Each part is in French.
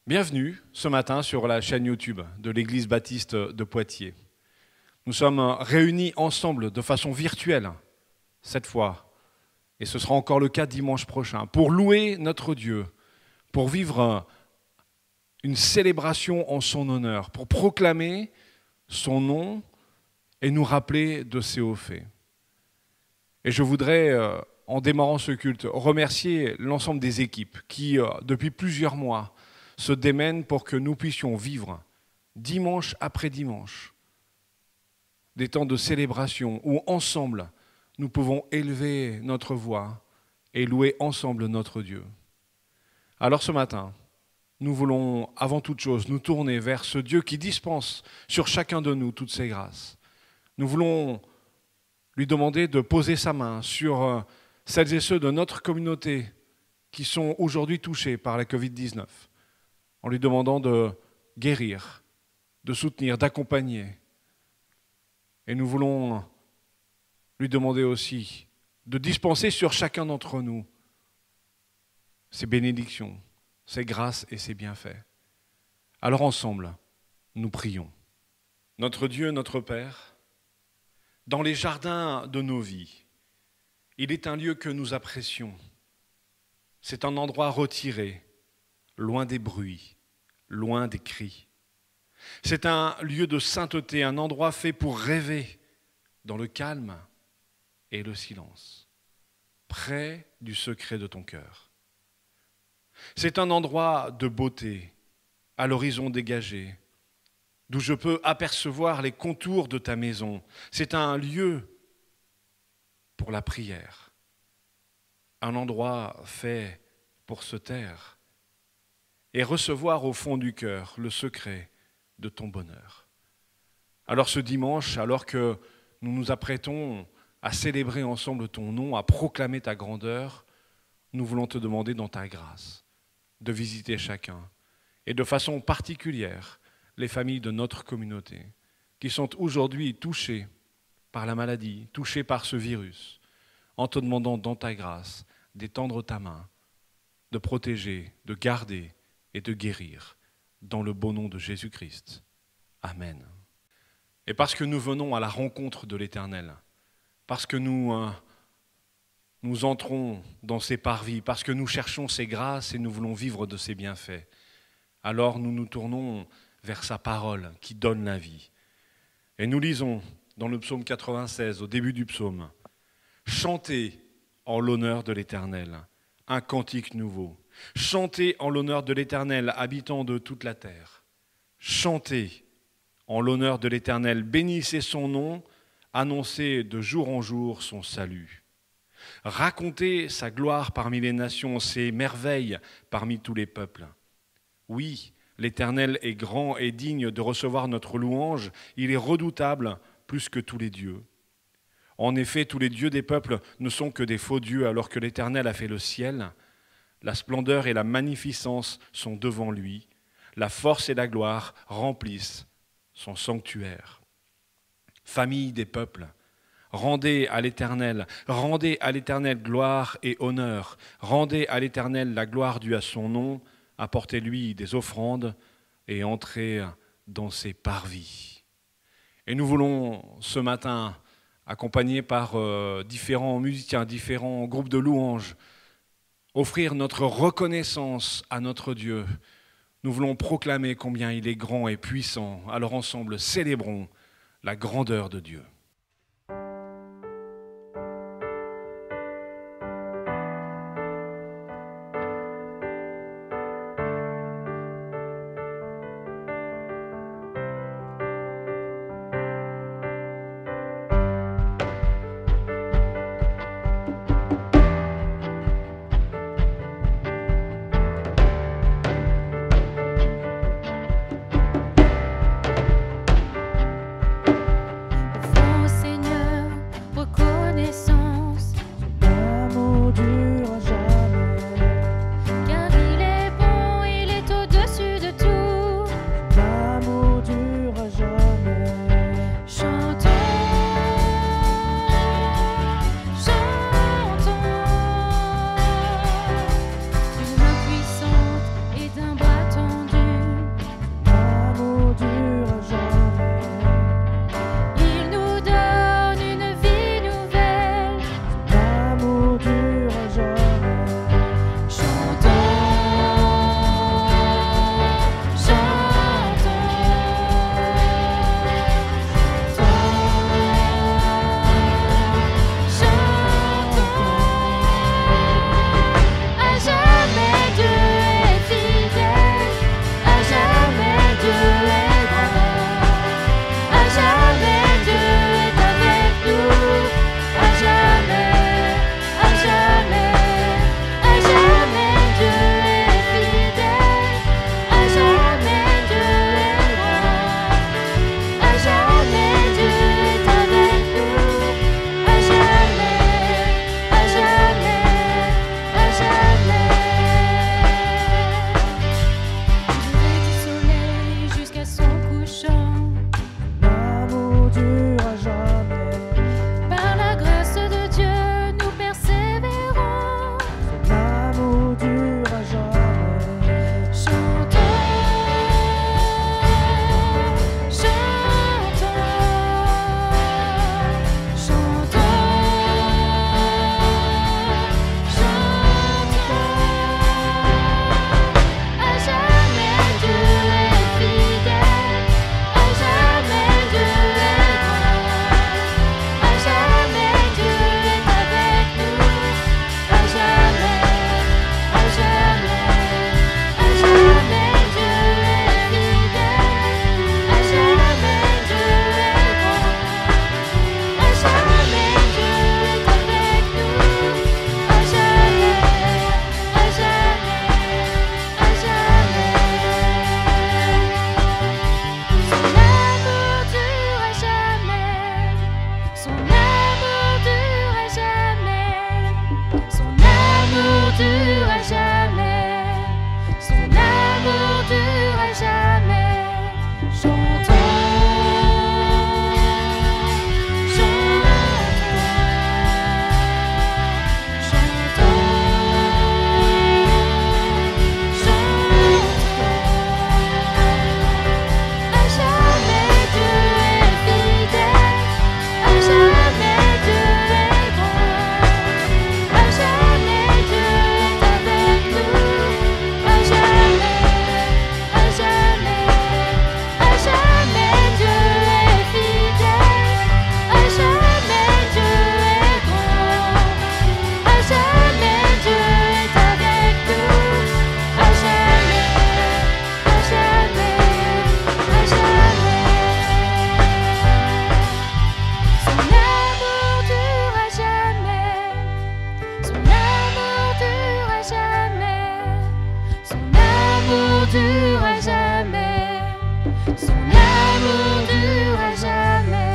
Bienvenue ce matin sur la chaîne YouTube de l'Église baptiste de Poitiers. Nous sommes réunis ensemble de façon virtuelle cette fois, et ce sera encore le cas dimanche prochain, pour louer notre Dieu, pour vivre une célébration en son honneur, pour proclamer son nom et nous rappeler de ses hauts faits. Et je voudrais, en démarrant ce culte, remercier l'ensemble des équipes qui, depuis plusieurs mois, se démènent pour que nous puissions vivre, dimanche après dimanche, des temps de célébration où, ensemble, nous pouvons élever notre voix et louer ensemble notre Dieu. Alors ce matin, nous voulons, avant toute chose, nous tourner vers ce Dieu qui dispense sur chacun de nous toutes ses grâces. Nous voulons lui demander de poser sa main sur celles et ceux de notre communauté qui sont aujourd'hui touchés par la Covid-19, en lui demandant de guérir, de soutenir, d'accompagner. Et nous voulons lui demander aussi de dispenser sur chacun d'entre nous ses bénédictions, ses grâces et ses bienfaits. Alors ensemble, nous prions. Notre Dieu, notre Père, dans les jardins de nos vies, il est un lieu que nous apprécions. C'est un endroit retiré, loin des bruits, loin des cris. C'est un lieu de sainteté, un endroit fait pour rêver dans le calme et le silence, près du secret de ton cœur. C'est un endroit de beauté, à l'horizon dégagé, d'où je peux apercevoir les contours de ta maison. C'est un lieu pour la prière, un endroit fait pour se taire et recevoir au fond du cœur le secret de ton bonheur. Alors ce dimanche, alors que nous nous apprêtons à célébrer ensemble ton nom, à proclamer ta grandeur, nous voulons te demander dans ta grâce de visiter chacun et de façon particulière les familles de notre communauté qui sont aujourd'hui touchées par la maladie, touchées par ce virus, en te demandant dans ta grâce d'étendre ta main, de protéger, de garder et de guérir dans le beau nom de Jésus-Christ. Amen. Et parce que nous venons à la rencontre de l'Éternel, parce que nous entrons dans ses parvis, parce que nous cherchons ses grâces et nous voulons vivre de ses bienfaits, alors nous nous tournons vers sa parole qui donne la vie. Et nous lisons dans le psaume 96, au début du psaume, « Chantez en l'honneur de l'Éternel, un cantique nouveau. Chantez en l'honneur de l'Éternel, habitant de toute la terre. Chantez en l'honneur de l'Éternel, bénissez son nom, annoncez de jour en jour son salut. Racontez sa gloire parmi les nations, ses merveilles parmi tous les peuples. Oui, l'Éternel est grand et digne de recevoir notre louange, il est redoutable plus que tous les dieux. En effet, tous les dieux des peuples ne sont que des faux dieux, alors que l'Éternel a fait le ciel. La splendeur et la magnificence sont devant lui. La force et la gloire remplissent son sanctuaire. Famille des peuples, rendez à l'Éternel gloire et honneur. Rendez à l'Éternel la gloire due à son nom. Apportez-lui des offrandes et entrez dans ses parvis. Et nous voulons ce matin, accompagnés par différents musiciens, différents groupes de louanges, offrir notre reconnaissance à notre Dieu. Nous voulons proclamer combien il est grand et puissant. Alors ensemble, célébrons la grandeur de Dieu. Far amour dure à jamais, son amour dure à jamais.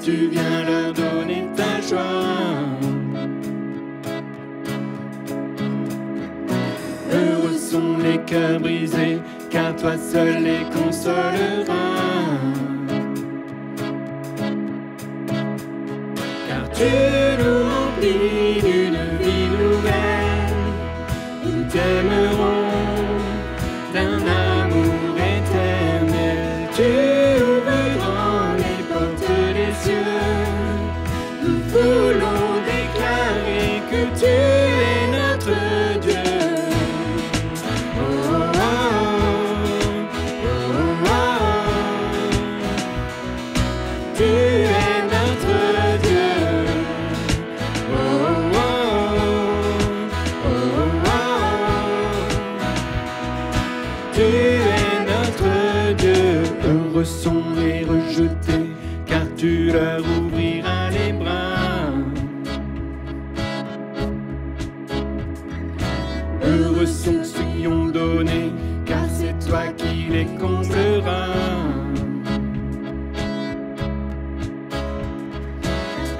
Tu viens leur donner ta joie. Heureux sont les cœurs brisés, car toi seul les consoleras. Car tu nous remplis d'une vie nouvelle. Nous t'aimerons d'un amour éternel. Tu nous voulons déclarer que tu es notre Dieu. Oh, oh, oh, oh, oh. Tu es notre Dieu. Oh, oh, oh, oh. Tu es notre Dieu. Heureux sont les rejetés, car tu leur ouvriras les bras. Heureux sont ceux qui ont donné, car c'est toi qui les combleras.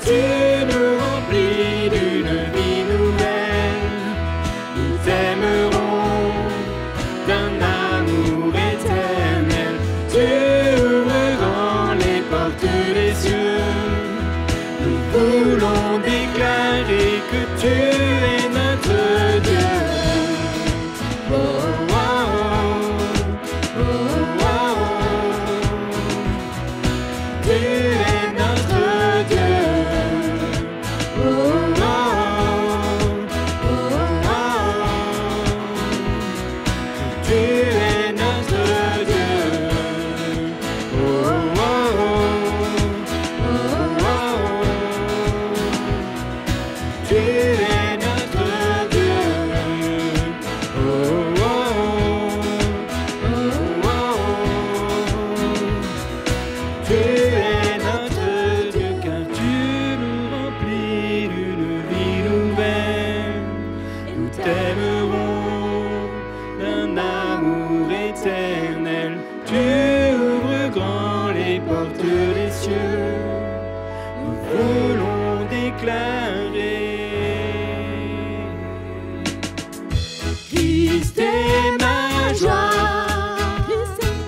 Tu nous remplis d'une vie nouvelle. Nous t'aimerons d'un amour éternel. Tu ouvres grand les portes des cieux. Nous voulons déclarer que tu es notre Dieu. Oh, oh, oh, oh, oh. Tu es notre Dieu. Oh, oh, oh, oh. Tu es notre Dieu. Oh, oh, oh, oh. Tu es notre Dieu. Oh, oh, oh, oh. Tu es notre Dieu, car tu nous remplis d'une vie nouvelle. Nous t'aimerons d'un amour éternel. Tu ouvres grand les portes des cieux. Nous voulons déclarer Christ est ma joie. Christ est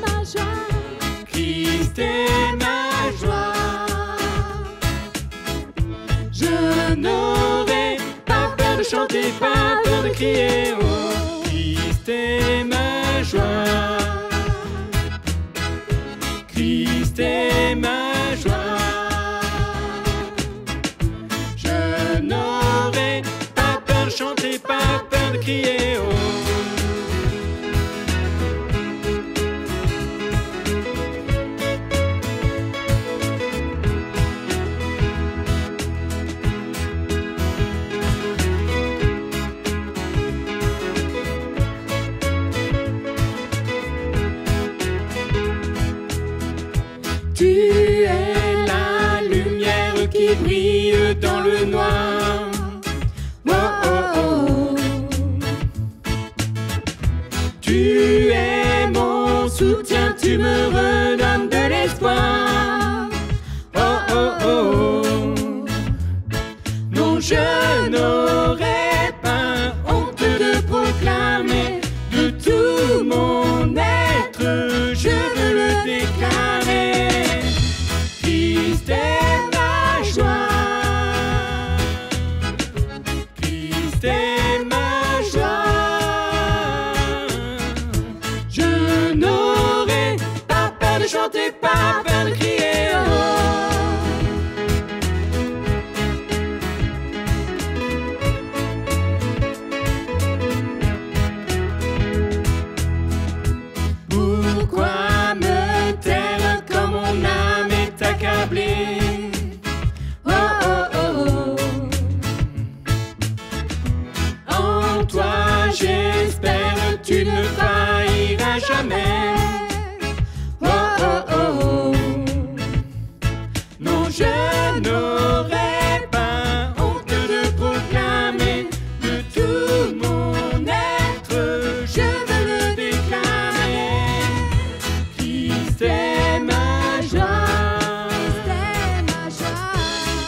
pas peur de crier. Oh, Christ est ma joie. Christ est ma joie. Je n'aurai pas peur de chanter, pas peur de crier. Oh. Tu es la lumière qui brille dans le noir. Oh, oh, oh. Tu es mon soutien, tu me redonnes de l'espoir. Oh, oh, oh. Non, je n'aurai pas honte de proclamer de tout mon être, je veux le déclarer. Christ est ma joie. Christ est ma joie. Je n'aurai pas peur de chanter, pas peur de crier. Oh. Pourquoi me taire quand mon âme est accablée? Oh, oh, oh. En toi j'espère, tu ne failliras jamais. Oh, oh, oh. Non, je n'aurai pas honte de proclamer de tout mon être, je veux le déclarer. Christ est ma joie.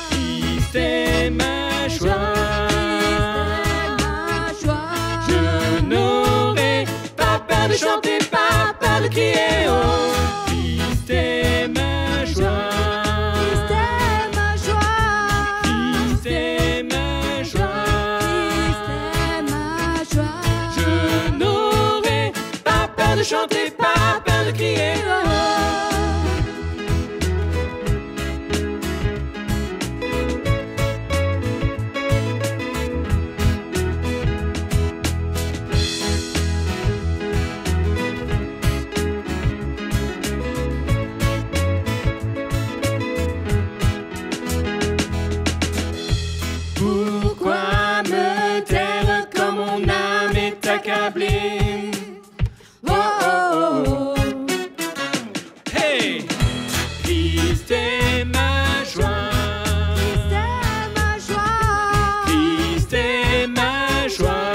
Christ est ma joie. Je n'aurai pas peur de chanter, pas peur de crier. Oh, Christ est ma joie. Christ est ma joie. Je n'aurai pas peur de chanter, pas peur de crier. Oh. Pourquoi me taire quand mon âme est accablée? Oh, oh, oh. Hey! Christ est ma joie. Christ est ma joie.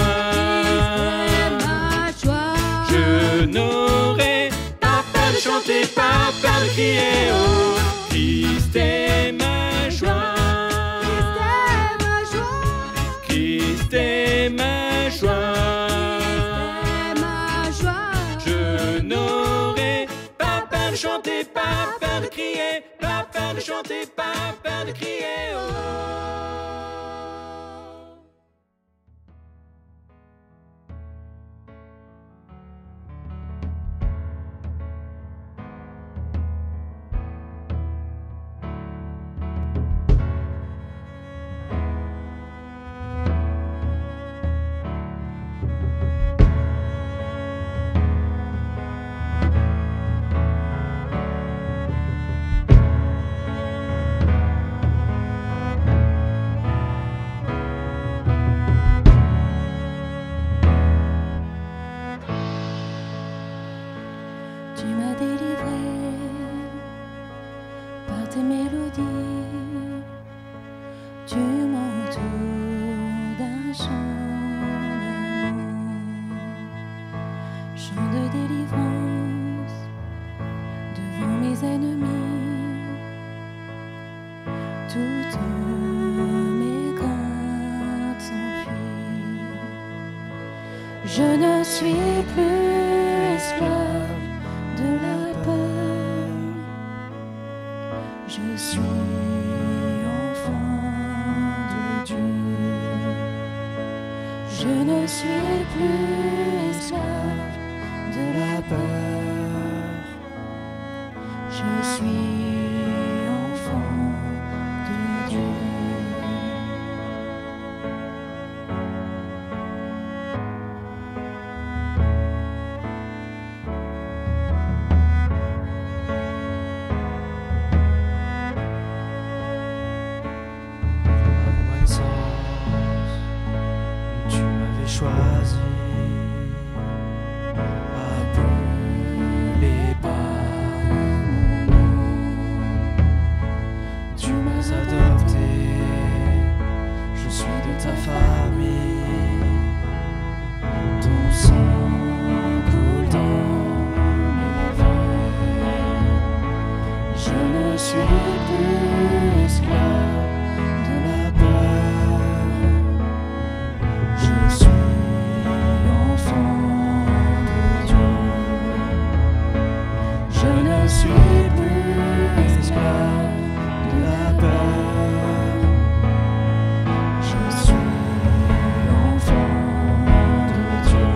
Je n'aurai pas peur de chanter, pas peur de crier. Oh, Christ est ma joie. Christ est ma joie. Je n'aurai pas peur de chanter, pas peur de crier, pas peur de chanter, pas peur de crier. Oh. Tu m'as délivré par tes mélodies. Tu m'entoures d'un chant d'amour, chant de délivrance devant mes ennemis. Toutes mes craintes s'enfuient. Je ne suis plus esclave de la peur. Je suis enfant de Dieu. Je ne suis plus esclave de la peur. Je suis enfant de Dieu. Tu m'avais choisi, appelé par mon nom. Tu m'as adopté, je suis de ta famille. Ton sang coule dans mes veines. Je ne suis plus esclave de la peur. Je suis enfant de Dieu. Je ne suis plus esclave de la peur. Je suis enfant de Dieu.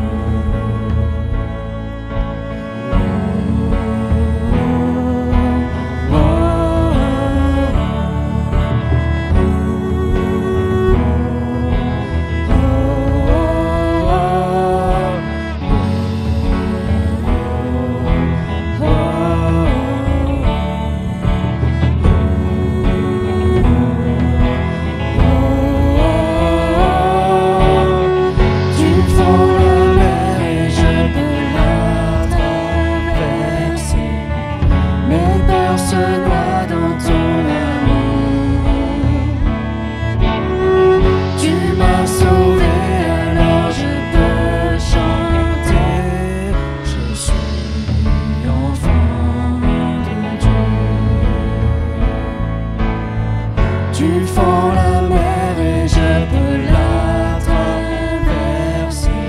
Tu fends la mer et je peux la traverser.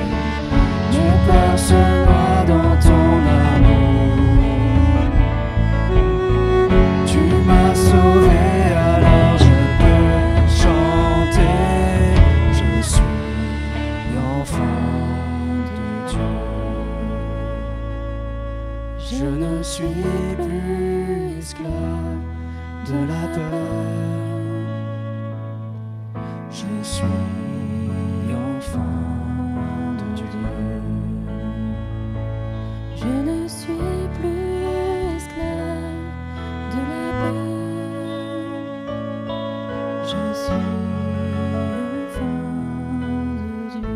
Mes peurs se noient dans ton amour. Tu m'as sauvé, alors je peux chanter. Je suis enfant de Dieu. Je ne suis plus esclave de la peur. Je suis enfant de Dieu. Je ne suis plus esclave de la peur. Je suis enfant de Dieu.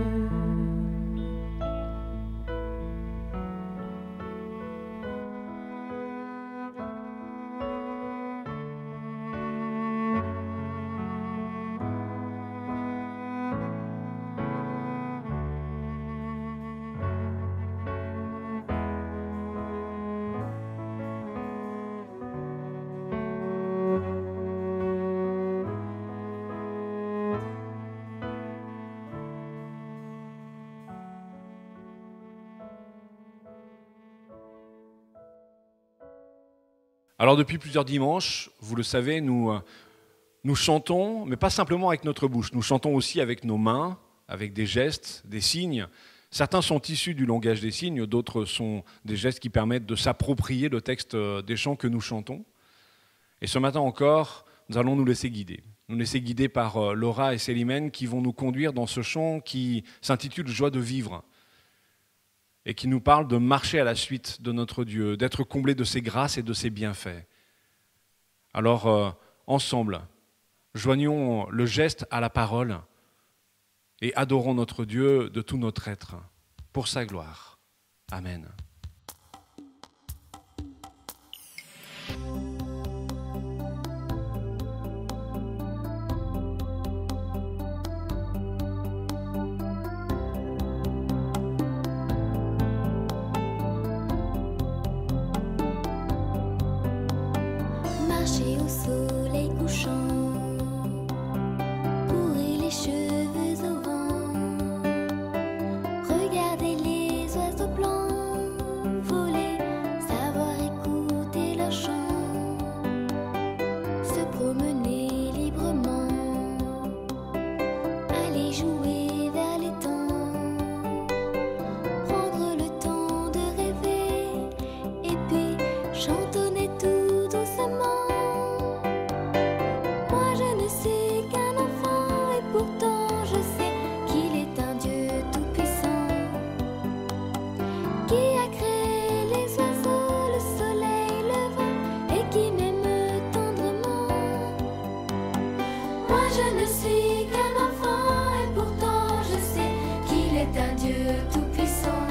Alors depuis plusieurs dimanches, vous le savez, nous chantons, mais pas simplement avec notre bouche, nous chantons aussi avec nos mains, avec des gestes, des signes. Certains sont issus du langage des signes, d'autres sont des gestes qui permettent de s'approprier le texte des chants que nous chantons. Et ce matin encore, nous allons nous laisser guider. Nous laisser guider par Laura et Célimène qui vont nous conduire dans ce chant qui s'intitule « Joie de vivre » et qui nous parle de marcher à la suite de notre Dieu, d'être comblé de ses grâces et de ses bienfaits. Alors, ensemble, joignons le geste à la parole et adorons notre Dieu de tout notre être, pour sa gloire. Amen. Marcher au soleil couchant, courir les cheveux au vent, regarder les oiseaux blancs voler, savoir écouter leurs chants, se promener librement, aller jouer vers l'étang, chantonnait tout doucement. Moi je ne sais qu'un enfant et pourtant je sais qu'il est un Dieu tout-puissant qui a créé les oiseaux, le soleil, le vent et qui m'aime tendrement. Moi je ne suis qu'un enfant et pourtant je sais qu'il est un Dieu tout-puissant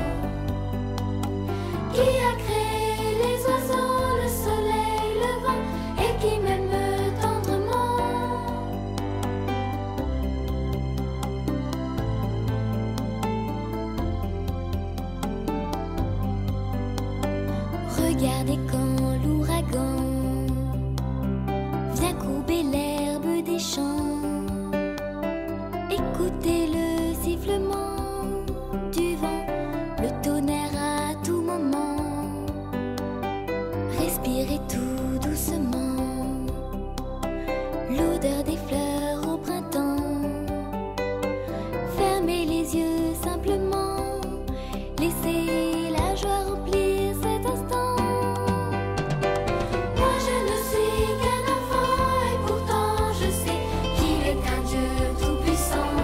qui a créé les oiseaux, le soleil, le vent et qui m'aime tendrement. Regardez quand l'ouragan vient courber l'herbe des champs. Écoutez le sifflement du vent, le tonnerre à tout moment. Respirez tout doucement l'odeur des fleurs au printemps. Fermez les yeux simplement, laissez la joie remplir cet instant. Moi je ne suis qu'un enfant et pourtant je sais qu'il est un Dieu tout-puissant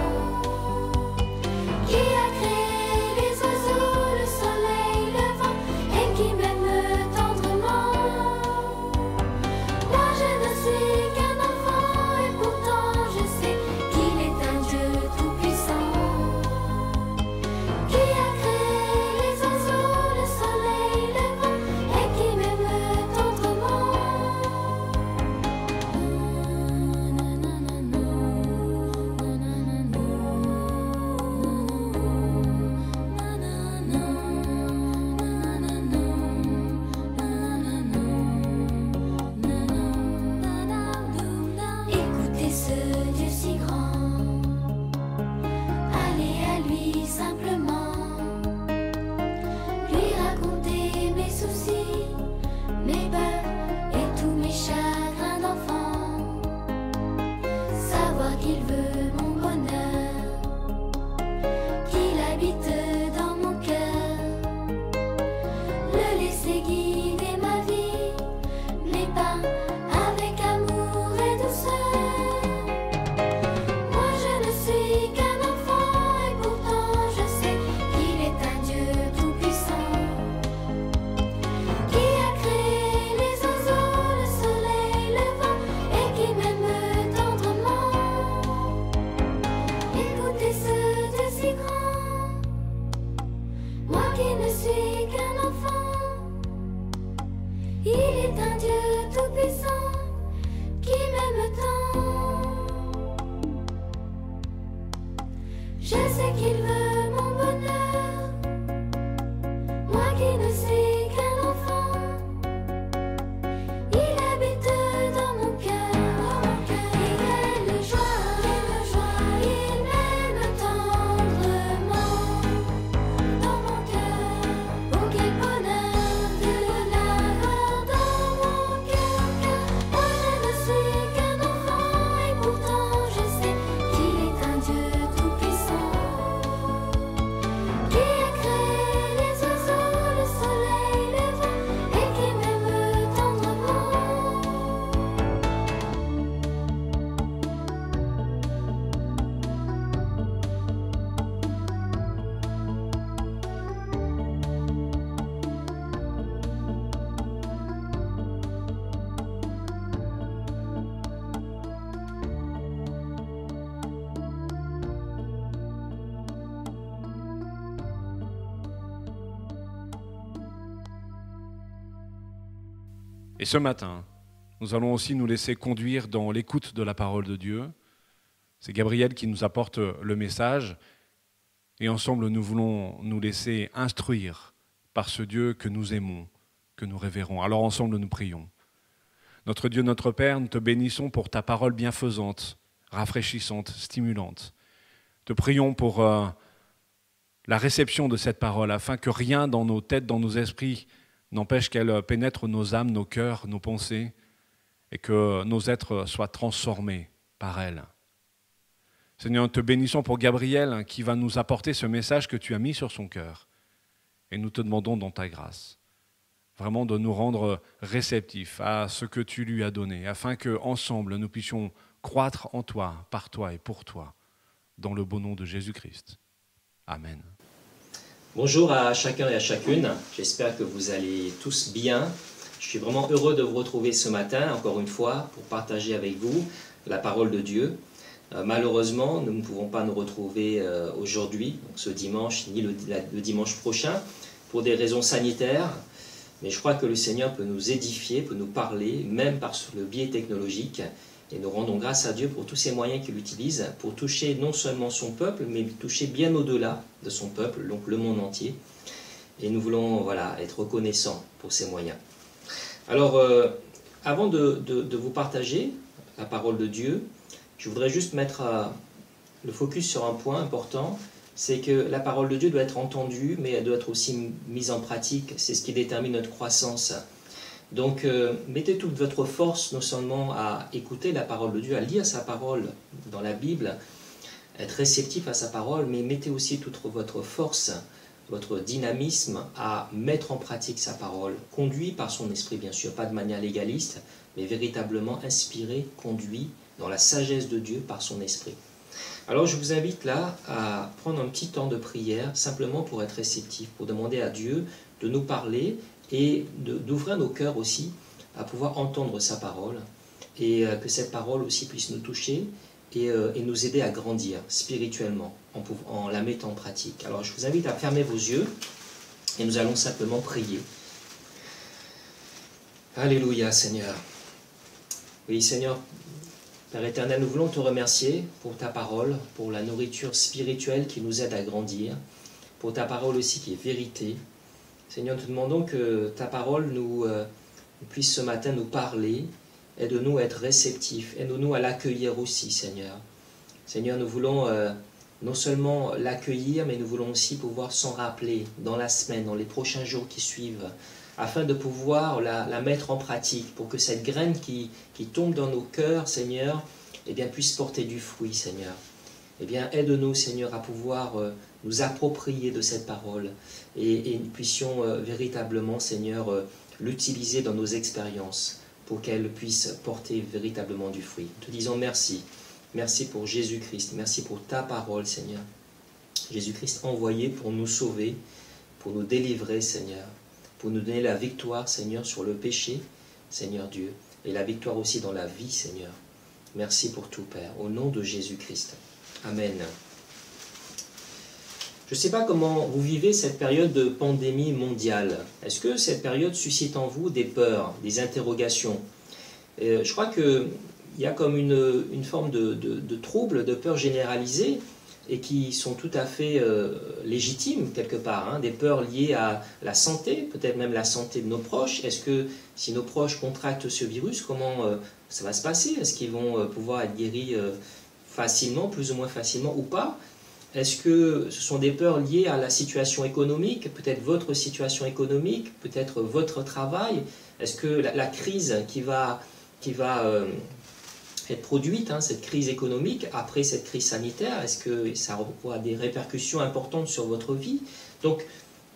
qui a créé les oiseaux, le soleil, le vent et qui m'aime tendrement. Moi je ne suis qu'un enfant et pourtant je sais qu'il est un Dieu tout-puissant qui a créé les oiseaux, le soleil, le vent et qui m'aime tendrement. Écoutez ce Dieu si grand, allez à lui simplement, lui raconter mes soucis, mes peurs et tous mes chagrins d'enfant. Savoir qu'il veut mon bonheur, qu'il habite dans mon cœur, le laisser guider ma vie, mes pas avec amour et douceur. Moi je ne suis qu'un enfant et pourtant je sais qu'il est un Dieu tout-puissant qui a créé les oiseaux, le soleil, le vent et qui m'aime tendrement. Écoutez ce Dieu si grand, moi qui ne suis qu'un enfant. Il est un Dieu tout-puissant qui m'aime tant. Je sais qu'il veut mon bonheur, moi qui ne suis qu'un enfant. Il habite dans mon cœur, quelle joie, il m'aime tendrement. Dans mon cœur, oh quel bonheur de l'avoir dans mon cœur. Moi je ne suis qu'un enfant et pourtant je sais qu'il est un Dieu tout-puissant qui a créé les oiseaux, le soleil, le vent et qui m'aime tendrement. Et ce matin, nous allons aussi nous laisser conduire dans l'écoute de la parole de Dieu. C'est Gabriel qui nous apporte le message et ensemble nous voulons nous laisser instruire par ce Dieu que nous aimons, que nous révérons. Alors ensemble nous prions. Notre Dieu, notre Père, nous te bénissons pour ta parole bienfaisante, rafraîchissante, stimulante. Te prions pour la réception de cette parole afin que rien dans nos têtes, dans nos esprits n'empêche qu'elle pénètre nos âmes, nos cœurs, nos pensées et que nos êtres soient transformés par elle. Seigneur, nous te bénissons pour Gabriel qui va nous apporter ce message que tu as mis sur son cœur. Et nous te demandons dans ta grâce vraiment de nous rendre réceptifs à ce que tu lui as donné, afin qu'ensemble nous puissions croître en toi, par toi et pour toi, dans le beau nom de Jésus-Christ. Amen. Bonjour à chacun et à chacune, j'espère que vous allez tous bien. Je suis vraiment heureux de vous retrouver ce matin, encore une fois, pour partager avec vous la parole de Dieu. Malheureusement, nous ne pouvons pas nous retrouver aujourd'hui, donc ce dimanche, ni le dimanche prochain, pour des raisons sanitaires. Mais je crois que le Seigneur peut nous édifier, peut nous parler, même par le biais technologique. Et nous rendons grâce à Dieu pour tous ces moyens qu'il utilise pour toucher non seulement son peuple, mais toucher bien au-delà de son peuple, donc le monde entier. Et nous voulons être reconnaissants pour ces moyens. Alors, avant de vous partager la parole de Dieu, je voudrais juste mettre le focus sur un point important, c'est que la parole de Dieu doit être entendue, mais elle doit être aussi mise en pratique. C'est ce qui détermine notre croissance. Donc, mettez toute votre force, non seulement à écouter la parole de Dieu, à lire sa parole dans la Bible, être réceptif à sa parole, mais mettez aussi toute votre force, votre dynamisme à mettre en pratique sa parole, conduit par son esprit, bien sûr, pas de manière légaliste, mais véritablement inspiré, conduit dans la sagesse de Dieu par son esprit. Alors je vous invite là à prendre un petit temps de prière, simplement pour être réceptif, pour demander à Dieu de nous parler et d'ouvrir nos cœurs aussi à pouvoir entendre sa parole, et que cette parole aussi puisse nous toucher et nous aider à grandir spirituellement en la mettant en pratique. Alors je vous invite à fermer vos yeux et nous allons simplement prier. Alléluia Seigneur. Oui Seigneur, Père éternel, nous voulons te remercier pour ta parole, pour la nourriture spirituelle qui nous aide à grandir, pour ta parole aussi qui est vérité. Seigneur, nous te demandons que ta parole nous puisse ce matin nous parler, aide-nous à être réceptifs, aide-nous à l'accueillir aussi, Seigneur. Seigneur, nous voulons non seulement l'accueillir, mais nous voulons aussi pouvoir s'en rappeler dans la semaine, dans les prochains jours qui suivent, afin de pouvoir la mettre en pratique, pour que cette graine qui tombe dans nos cœurs, Seigneur, puisse porter du fruit, Seigneur. Aide-nous, Seigneur, à pouvoir nous approprier de cette parole et nous puissions véritablement, Seigneur, l'utiliser dans nos expériences pour qu'elle puisse porter véritablement du fruit. Te disons merci. Merci pour Jésus-Christ. Merci pour ta parole, Seigneur. Jésus-Christ envoyé pour nous sauver, pour nous délivrer, Seigneur, pour nous donner la victoire, Seigneur, sur le péché, Seigneur Dieu, et la victoire aussi dans la vie, Seigneur. Merci pour tout, Père, au nom de Jésus-Christ. Amen. Je ne sais pas comment vous vivez cette période de pandémie mondiale. Est-ce que cette période suscite en vous des peurs, des interrogations? Je crois qu'il y a comme une forme de trouble, de peur généralisée, et qui sont tout à fait légitimes quelque part, des peurs liées à la santé, peut-être même la santé de nos proches. Est-ce que si nos proches contractent ce virus, comment ça va se passer? Est-ce qu'ils vont pouvoir être guéris facilement, plus ou moins facilement ou pas? Est-ce que ce sont des peurs liées à la situation économique, peut-être votre situation économique, peut-être votre travail? Est-ce que la crise qui va être produite, cette crise économique, après cette crise sanitaire, est-ce que ça aura des répercussions importantes sur votre vie, donc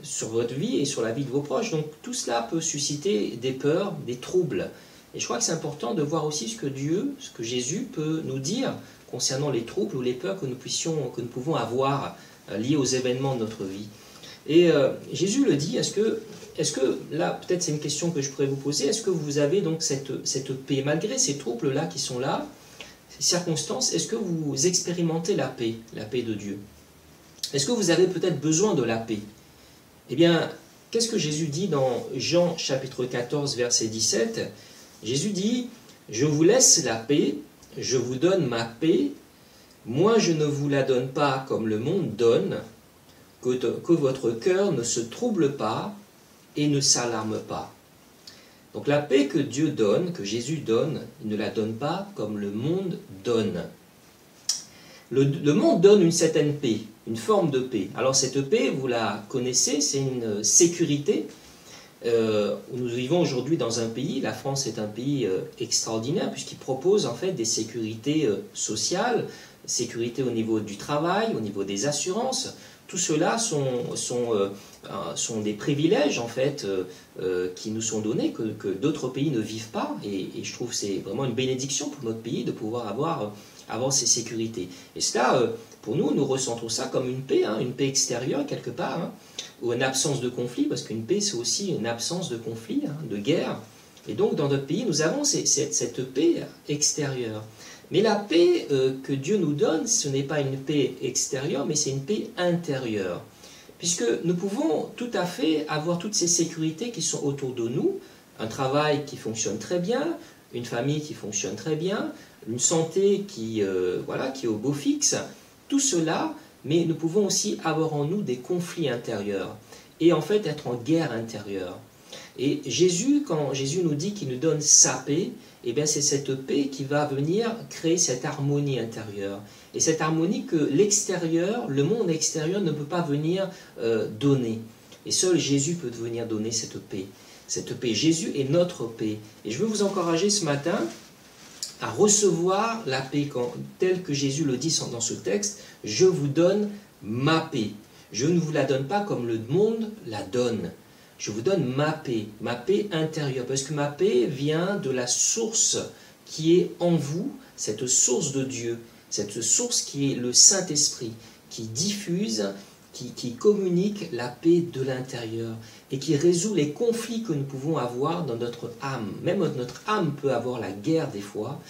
sur votre vie et sur la vie de vos proches? Donc tout cela peut susciter des peurs, des troubles. Et je crois que c'est important de voir aussi ce que Jésus peut nous dire concernant les troubles ou les peurs que nous pouvons avoir liées aux événements de notre vie. Et Jésus le dit, est-ce que là, peut-être c'est une question que je pourrais vous poser, est-ce que vous avez donc cette paix, malgré ces troubles-là qui sont là, ces circonstances, est-ce que vous expérimentez la paix de Dieu? Est-ce que vous avez peut-être besoin de la paix? Eh bien, qu'est-ce que Jésus dit dans Jean chapitre 14, verset 17? Jésus dit, « Je vous laisse la paix, je vous donne ma paix, moi je ne vous la donne pas comme le monde donne, que votre cœur ne se trouble pas et ne s'alarme pas. » Donc la paix que Dieu donne, que Jésus donne, il ne la donne pas comme le monde donne. Le monde donne une certaine paix, une forme de paix. Alors cette paix, vous la connaissez, c'est une sécurité. Nous vivons aujourd'hui dans un pays, la France est un pays extraordinaire puisqu'il propose en fait des sécurités sociales, sécurité au niveau du travail, au niveau des assurances. Tout cela sont des privilèges en fait qui nous sont donnés, que d'autres pays ne vivent pas. Et je trouve que c'est vraiment une bénédiction pour notre pays de pouvoir avoir ces sécurités. Et cela, pour nous, nous ressentons ça comme une paix extérieure quelque part, hein, ou une absence de conflit, parce qu'une paix c'est aussi une absence de conflit, hein, de guerre. Et donc dans notre pays, nous avons cette paix extérieure. Mais la paix que Dieu nous donne, ce n'est pas une paix extérieure, mais c'est une paix intérieure. Puisque nous pouvons tout à fait avoir toutes ces sécurités qui sont autour de nous, un travail qui fonctionne très bien, une famille qui fonctionne très bien, une santé qui est au beau fixe, tout cela, mais nous pouvons aussi avoir en nous des conflits intérieurs et en fait être en guerre intérieure. Et Jésus, quand Jésus nous dit qu'il nous donne sa paix, eh bien c'est cette paix qui va venir créer cette harmonie intérieure. Et cette harmonie que l'extérieur, le monde extérieur ne peut pas venir donner. Et seul Jésus peut venir donner cette paix. Cette paix, Jésus est notre paix. Et je veux vous encourager ce matin à recevoir la paix telle que Jésus le dit dans ce texte. Je vous donne ma paix. Je ne vous la donne pas comme le monde la donne. Je vous donne ma paix intérieure, parce que ma paix vient de la source qui est en vous, cette source de Dieu, cette source qui est le Saint-Esprit, qui diffuse, qui communique la paix de l'intérieur et qui résout les conflits que nous pouvons avoir dans notre âme. Même notre âme peut avoir la guerre des fois,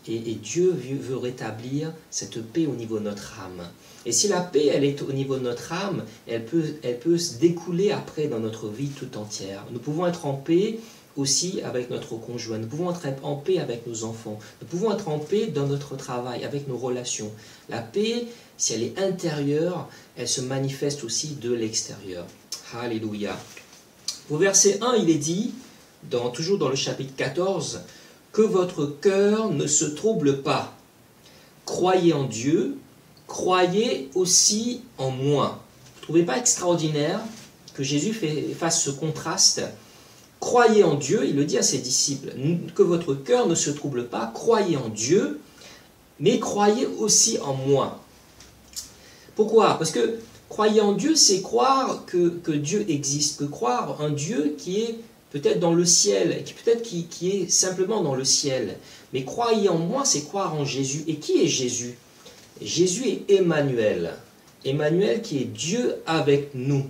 et Dieu veut rétablir cette paix au niveau de notre âme. Et si la paix, elle est au niveau de notre âme, elle peut se découler après dans notre vie tout entière. Nous pouvons être en paix aussi avec notre conjoint. Nous pouvons être en paix avec nos enfants. Nous pouvons être en paix dans notre travail, avec nos relations. La paix, si elle est intérieure, elle se manifeste aussi de l'extérieur. Alléluia. Au verset 1, il est dit, toujours dans le chapitre 14, que votre cœur ne se trouble pas. Croyez en Dieu, croyez aussi en moi. Vous ne trouvez pas extraordinaire que Jésus fasse ce contraste? Croyez en Dieu, il le dit à ses disciples, que votre cœur ne se trouble pas, croyez en Dieu, mais croyez aussi en moi. Pourquoi? Parce que croyez en Dieu, c'est croire que Dieu existe, que croire en Dieu qui est peut-être dans le ciel, qui est simplement dans le ciel. Mais croyez en moi, c'est croire en Jésus. Et qui est Jésus? Jésus est Emmanuel. Emmanuel qui est Dieu avec nous.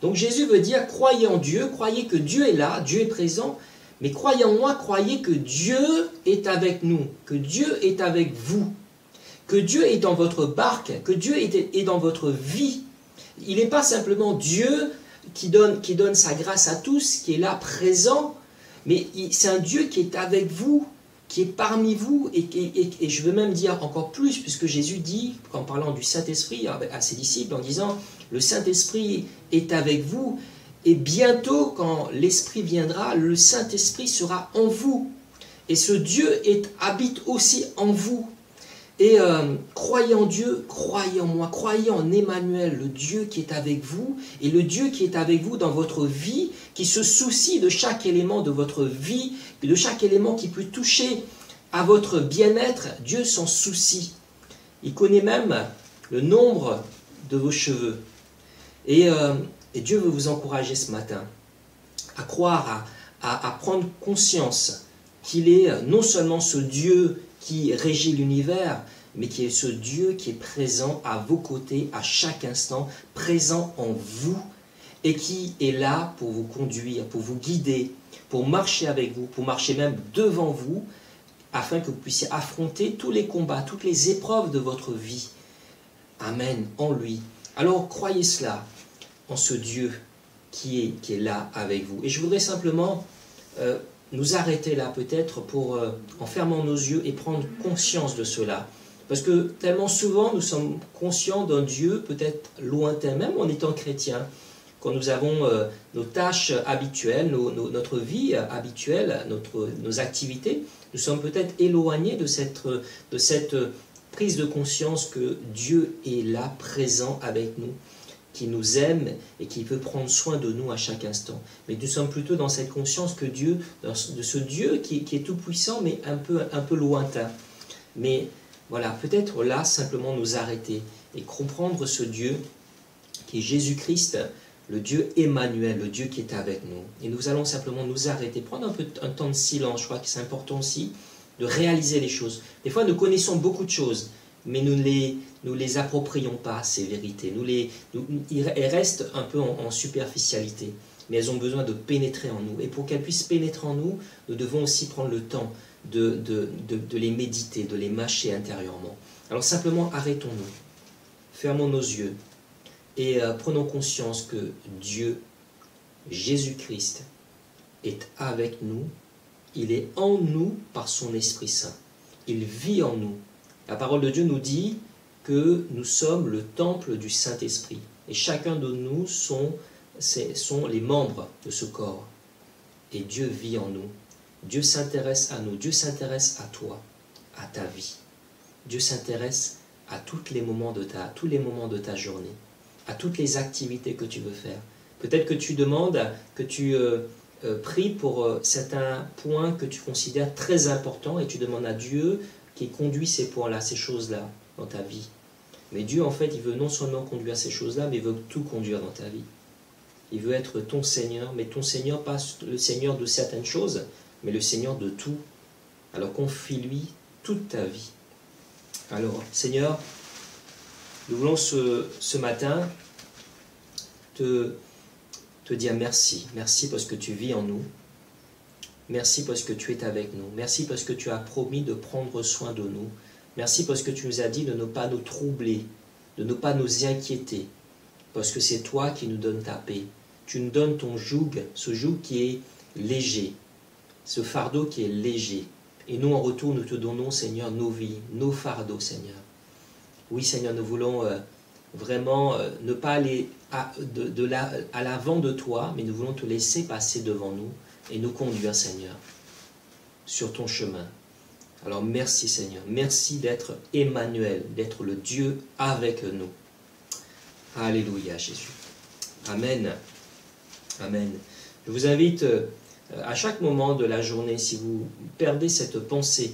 Donc Jésus veut dire, croyez en Dieu, croyez que Dieu est là, Dieu est présent, mais croyez en moi, croyez que Dieu est avec nous, que Dieu est avec vous, que Dieu est dans votre barque, que Dieu est dans votre vie. Il n'est pas simplement Dieu qui donne sa grâce à tous, qui est là présent, mais c'est un Dieu qui est avec vous, qui est parmi vous, et je veux même dire encore plus, puisque Jésus dit, en parlant du Saint-Esprit à ses disciples, en disant, le Saint-Esprit est avec vous, et bientôt, quand l'Esprit viendra, le Saint-Esprit sera en vous, et ce Dieu habite aussi en vous. Et croyez en Dieu, croyez en moi, croyez en Emmanuel, le Dieu qui est avec vous, et le Dieu qui est avec vous dans votre vie, qui se soucie de chaque élément de votre vie, de chaque élément qui peut toucher à votre bien-être. Dieu s'en soucie. Il connaît même le nombre de vos cheveux. Et Dieu veut vous encourager ce matin à croire, à prendre conscience qu'il est non seulement ce Dieu qui régit l'univers, mais qui est ce Dieu qui est présent à vos côtés à chaque instant, présent en vous, et qui est là pour vous conduire, pour vous guider, pour marcher avec vous, pour marcher même devant vous, afin que vous puissiez affronter tous les combats, toutes les épreuves de votre vie. Amen, en lui. Alors croyez cela, en ce Dieu qui est là avec vous. Et je voudrais simplement nous arrêter là peut-être pour en fermant nos yeux et prendre conscience de cela. Parce que tellement souvent nous sommes conscients d'un Dieu peut-être lointain, même en étant chrétien, quand nous avons nos tâches habituelles, notre vie habituelle, nos activités, nous sommes peut-être éloignés de cette prise de conscience que Dieu est là, présent avec nous, qui nous aime et qui peut prendre soin de nous à chaque instant. Mais nous sommes plutôt dans cette conscience que de ce Dieu qui est tout puissant, mais un peu lointain. Mais voilà, peut-être là, simplement nous arrêter et comprendre ce Dieu qui est Jésus-Christ, le Dieu Emmanuel, le Dieu qui est avec nous. Et nous allons simplement nous arrêter, prendre un temps de silence. Je crois que c'est important aussi de réaliser les choses. Des fois, nous connaissons beaucoup de choses, mais nous ne les approprions pas, ces vérités. Elles restent un peu en superficialité, mais elles ont besoin de pénétrer en nous. Et pour qu'elles puissent pénétrer en nous, nous devons aussi prendre le temps de les méditer, de les mâcher intérieurement. Alors simplement, arrêtons-nous, fermons nos yeux et prenons conscience que Dieu, Jésus-Christ, est avec nous. Il est en nous par son Esprit Saint. Il vit en nous. La parole de Dieu nous dit que nous sommes le temple du Saint-Esprit. Et chacun de nous sont les membres de ce corps. Et Dieu vit en nous. Dieu s'intéresse à nous. Dieu s'intéresse à toi, à ta vie. Dieu s'intéresse à tous les moments de ta journée, à toutes les activités que tu veux faire. Peut-être que tu demandes, que tu pries pour certains points que tu considères très importants et tu demandes à Dieu qui conduit ces points-là, ces choses-là dans ta vie. Mais Dieu, en fait, il veut non seulement conduire ces choses-là, mais il veut tout conduire dans ta vie. Il veut être ton Seigneur, mais ton Seigneur, pas le Seigneur de certaines choses, mais le Seigneur de tout. Alors confie-lui toute ta vie. Alors, Seigneur, nous voulons ce matin te dire merci. Merci parce que tu vis en nous. Merci parce que tu es avec nous. Merci parce que tu as promis de prendre soin de nous. Merci parce que tu nous as dit de ne pas nous troubler, de ne pas nous inquiéter, parce que c'est toi qui nous donnes ta paix. Tu nous donnes ton joug, ce joug qui est léger, ce fardeau qui est léger. Et nous, en retour, nous te donnons, Seigneur, nos vies, nos fardeaux, Seigneur. Oui, Seigneur, nous voulons vraiment ne pas aller à l'avant de toi, mais nous voulons te laisser passer devant nous et nous conduire, Seigneur, sur ton chemin. Alors merci, Seigneur. Merci d'être Emmanuel, d'être le Dieu avec nous. Alléluia, Jésus. Amen. Amen. Je vous invite à chaque moment de la journée, si vous perdez cette pensée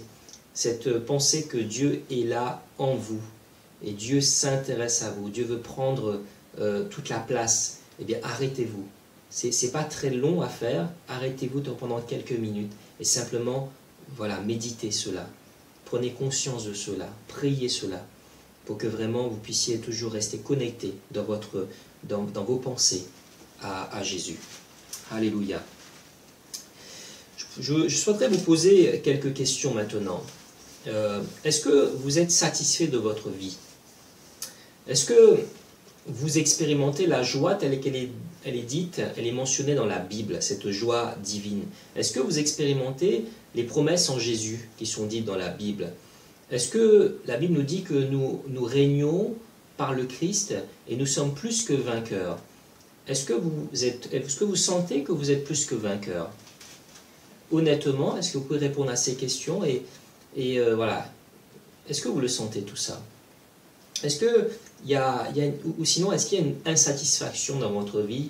que Dieu est là en vous, et Dieu s'intéresse à vous, Dieu veut prendre toute la place, eh bien arrêtez-vous. C'est pas très long à faire, arrêtez-vous pendant quelques minutes, et simplement, voilà, méditez cela, prenez conscience de cela, priez cela, pour que vraiment vous puissiez toujours rester connecté dans vos pensées à Jésus. Alléluia. Je souhaiterais vous poser quelques questions maintenant. Est-ce que vous êtes satisfait de votre vie? Est-ce que vous expérimentez la joie telle qu'elle est dite, elle est mentionnée dans la Bible, cette joie divine? Est-ce que vous expérimentez les promesses en Jésus qui sont dites dans la Bible? Est-ce que la Bible nous dit que nous régnons par le Christ et nous sommes plus que vainqueurs? Est-ce que vous sentez que vous êtes plus que vainqueurs? Honnêtement, est-ce que vous pouvez répondre à ces questions et voilà, est-ce que vous le sentez tout ça? Est-ce que ou sinon, est-ce qu'il y a une insatisfaction dans votre vie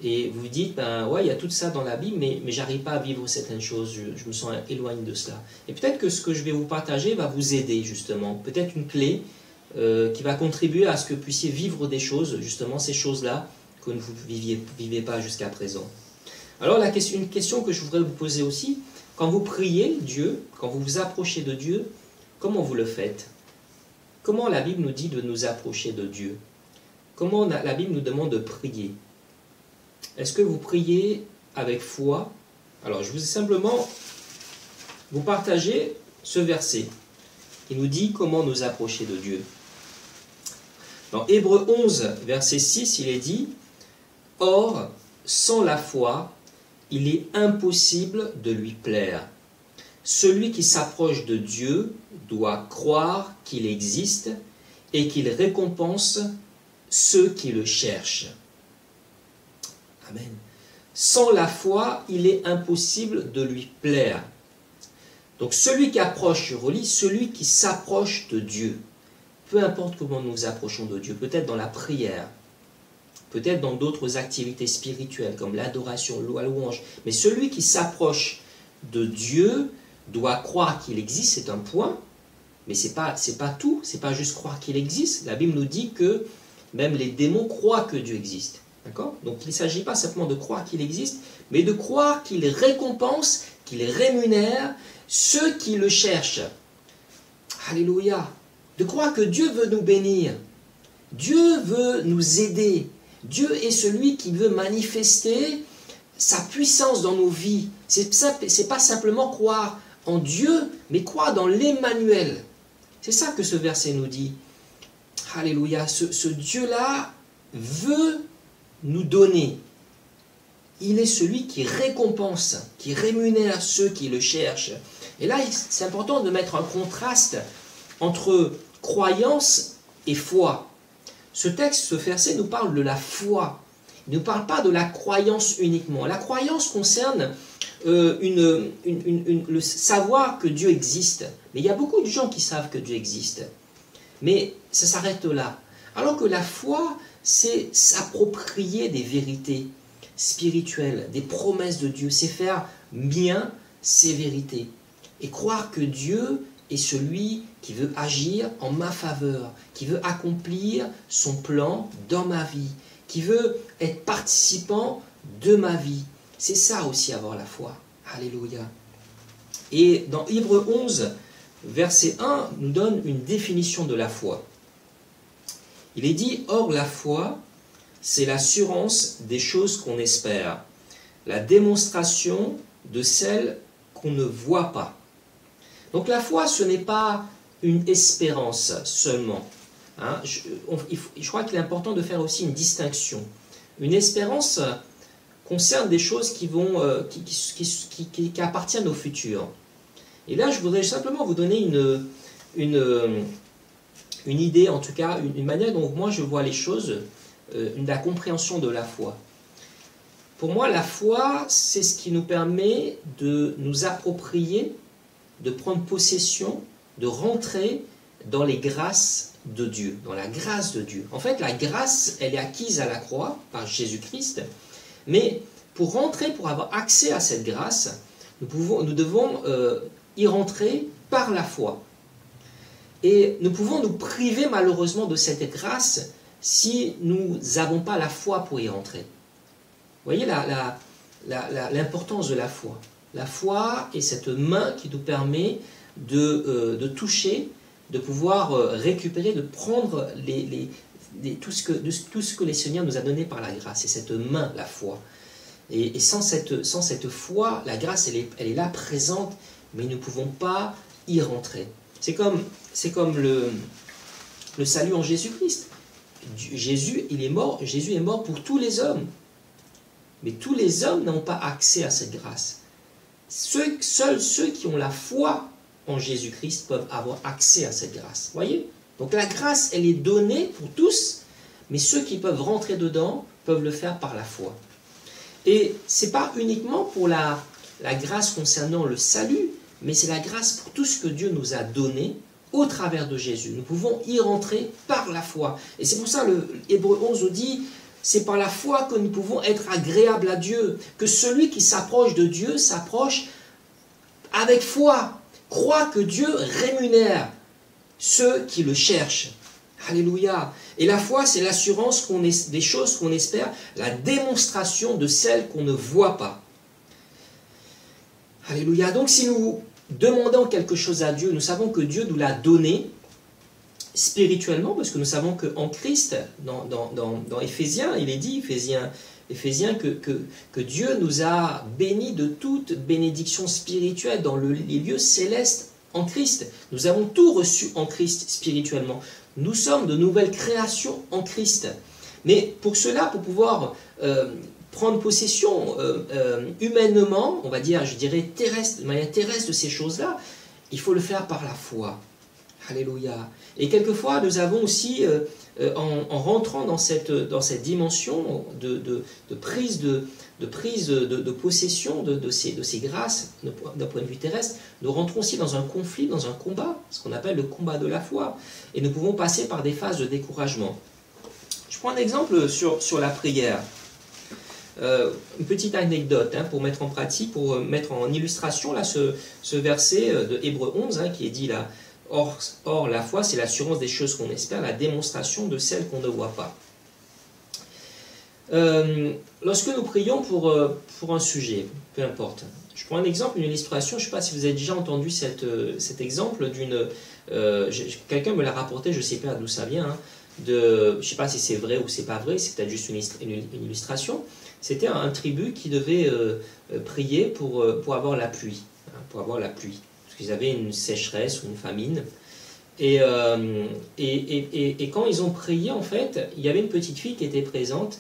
et vous vous dites, ben ouais, il y a tout ça dans la Bible, mais j'arrive pas à vivre certaines choses, je me sens éloigné de cela. Et peut-être que ce que je vais vous partager va vous aider justement, peut-être une clé qui va contribuer à ce que vous puissiez vivre des choses, justement ces choses-là que vous ne viviez pas jusqu'à présent. Alors une question que je voudrais vous poser aussi, quand vous priez Dieu, quand vous vous approchez de Dieu, comment vous le faites? Comment la Bible nous dit de nous approcher de Dieu? Comment la Bible nous demande de prier? Est-ce que vous priez avec foi? Alors je vous ai simplement vous partager ce verset qui nous dit comment nous approcher de Dieu. Dans Hébreux 11, verset 6, il est dit « Or, sans la foi, il est impossible de lui plaire. Celui qui s'approche de Dieu doit croire qu'il existe et qu'il récompense ceux qui le cherchent. » Amen. Sans la foi, il est impossible de lui plaire. Donc celui qui approche, je relis, celui qui s'approche de Dieu, peu importe comment nous nous approchons de Dieu, peut-être dans la prière, peut-être dans d'autres activités spirituelles comme l'adoration, la louange, mais celui qui s'approche de Dieu doit croire qu'il existe, c'est un point, mais c'est pas tout, c'est pas juste croire qu'il existe. La Bible nous dit que même les démons croient que Dieu existe. D'accord? Donc il ne s'agit pas simplement de croire qu'il existe, mais de croire qu'il récompense, qu'il rémunère ceux qui le cherchent. Alléluia! De croire que Dieu veut nous bénir, Dieu veut nous aider, Dieu est celui qui veut manifester sa puissance dans nos vies. C'est pas simplement croire en Dieu, mais croire dans l'Emmanuel. C'est ça que ce verset nous dit. Alléluia, ce Dieu-là veut nous donner. Il est celui qui récompense, qui rémunère ceux qui le cherchent. Et là, c'est important de mettre un contraste entre croyance et foi. Ce texte, ce verset nous parle de la foi. Il ne nous parle pas de la croyance uniquement. La croyance concerne le savoir que Dieu existe. Mais il y a beaucoup de gens qui savent que Dieu existe. Mais ça s'arrête là. Alors que la foi, c'est s'approprier des vérités spirituelles, des promesses de Dieu. C'est faire bien ces vérités. Et croire que Dieu est celui qui veut agir en ma faveur, qui veut accomplir son plan dans ma vie, qui veut être participant de ma vie. C'est ça aussi avoir la foi. Alléluia. Et dans Hébreux 11, verset 1, nous donne une définition de la foi. Il est dit, « Or la foi, c'est l'assurance des choses qu'on espère, la démonstration de celles qu'on ne voit pas. » Donc la foi, ce n'est pas une espérance seulement. Hein, je crois qu'il est important de faire aussi une distinction. Une espérance concerne des choses qui appartiennent au futur. Et là, je voudrais simplement vous donner une idée, en tout cas, une manière dont moi je vois les choses, la compréhension de la foi. Pour moi, la foi, c'est ce qui nous permet de nous approprier, de prendre possession, de rentrer dans les grâces de Dieu, dans la grâce de Dieu. En fait, la grâce, elle est acquise à la croix par Jésus-Christ, mais pour rentrer, pour avoir accès à cette grâce, nous devons y rentrer par la foi. Et nous pouvons nous priver malheureusement de cette grâce si nous n'avons pas la foi pour y rentrer. Vous voyez l'importance de la foi. La foi est cette main qui nous permet de toucher, de pouvoir récupérer, de prendre tout ce que les Seigneurs nous a donné par la grâce. C'est cette main, la foi. Et sans cette foi, la grâce, elle est là présente, mais nous ne pouvons pas y rentrer. C'est comme le salut en Jésus-Christ. Jésus est mort pour tous les hommes. Mais tous les hommes n'ont pas accès à cette grâce. Seuls ceux qui ont la foi en Jésus-Christ peuvent avoir accès à cette grâce. Voyez? Donc la grâce, elle est donnée pour tous, mais ceux qui peuvent rentrer dedans peuvent le faire par la foi. Et ce n'est pas uniquement pour la grâce concernant le salut, mais c'est la grâce pour tout ce que Dieu nous a donné au travers de Jésus. Nous pouvons y rentrer par la foi. Et c'est pour ça le Hébreux 11 nous dit, c'est par la foi que nous pouvons être agréables à Dieu, que celui qui s'approche de Dieu s'approche avec foi, croit que Dieu rémunère ceux qui le cherchent. Alléluia. Et la foi, c'est l'assurance des choses qu'on espère, la démonstration de celles qu'on ne voit pas. Alléluia. Donc si nous demandons quelque chose à Dieu, nous savons que Dieu nous l'a donné spirituellement, parce que nous savons qu'en Christ, dans Éphésiens, il est dit, Éphésiens que Dieu nous a bénis de toute bénédiction spirituelle dans les lieux célestes en Christ. Nous avons tout reçu en Christ spirituellement. Nous sommes de nouvelles créations en Christ. Mais pour cela, pour pouvoir prendre possession humainement, on va dire, je dirais terrestre, de manière terrestre de ces choses-là, il faut le faire par la foi. Alléluia. Et quelquefois, nous avons aussi, en rentrant dans cette dimension de prise de possession de ces grâces d'un point de vue terrestre, nous rentrons aussi dans un conflit, dans un combat, ce qu'on appelle le combat de la foi. Et nous pouvons passer par des phases de découragement. Je prends un exemple sur la prière. Une petite anecdote pour mettre en pratique, pour mettre en illustration là, ce verset de Hébreux 11 qui est dit là. Or, la foi, c'est l'assurance des choses qu'on espère, la démonstration de celles qu'on ne voit pas. Lorsque nous prions pour un sujet, peu importe. Je prends un exemple, une illustration. Je ne sais pas si vous avez déjà entendu cet exemple d'une... quelqu'un me l'a rapporté, je ne sais pas d'où ça vient. Hein, je ne sais pas si c'est vrai ou c'est pas vrai, c'est peut-être juste une illustration. C'était un tribu qui devait prier pour avoir la pluie. Hein, pour avoir la pluie. Parce qu'ils avaient une sécheresse ou une famine. Et quand ils ont prié, en fait, il y avait une petite fille qui était présente.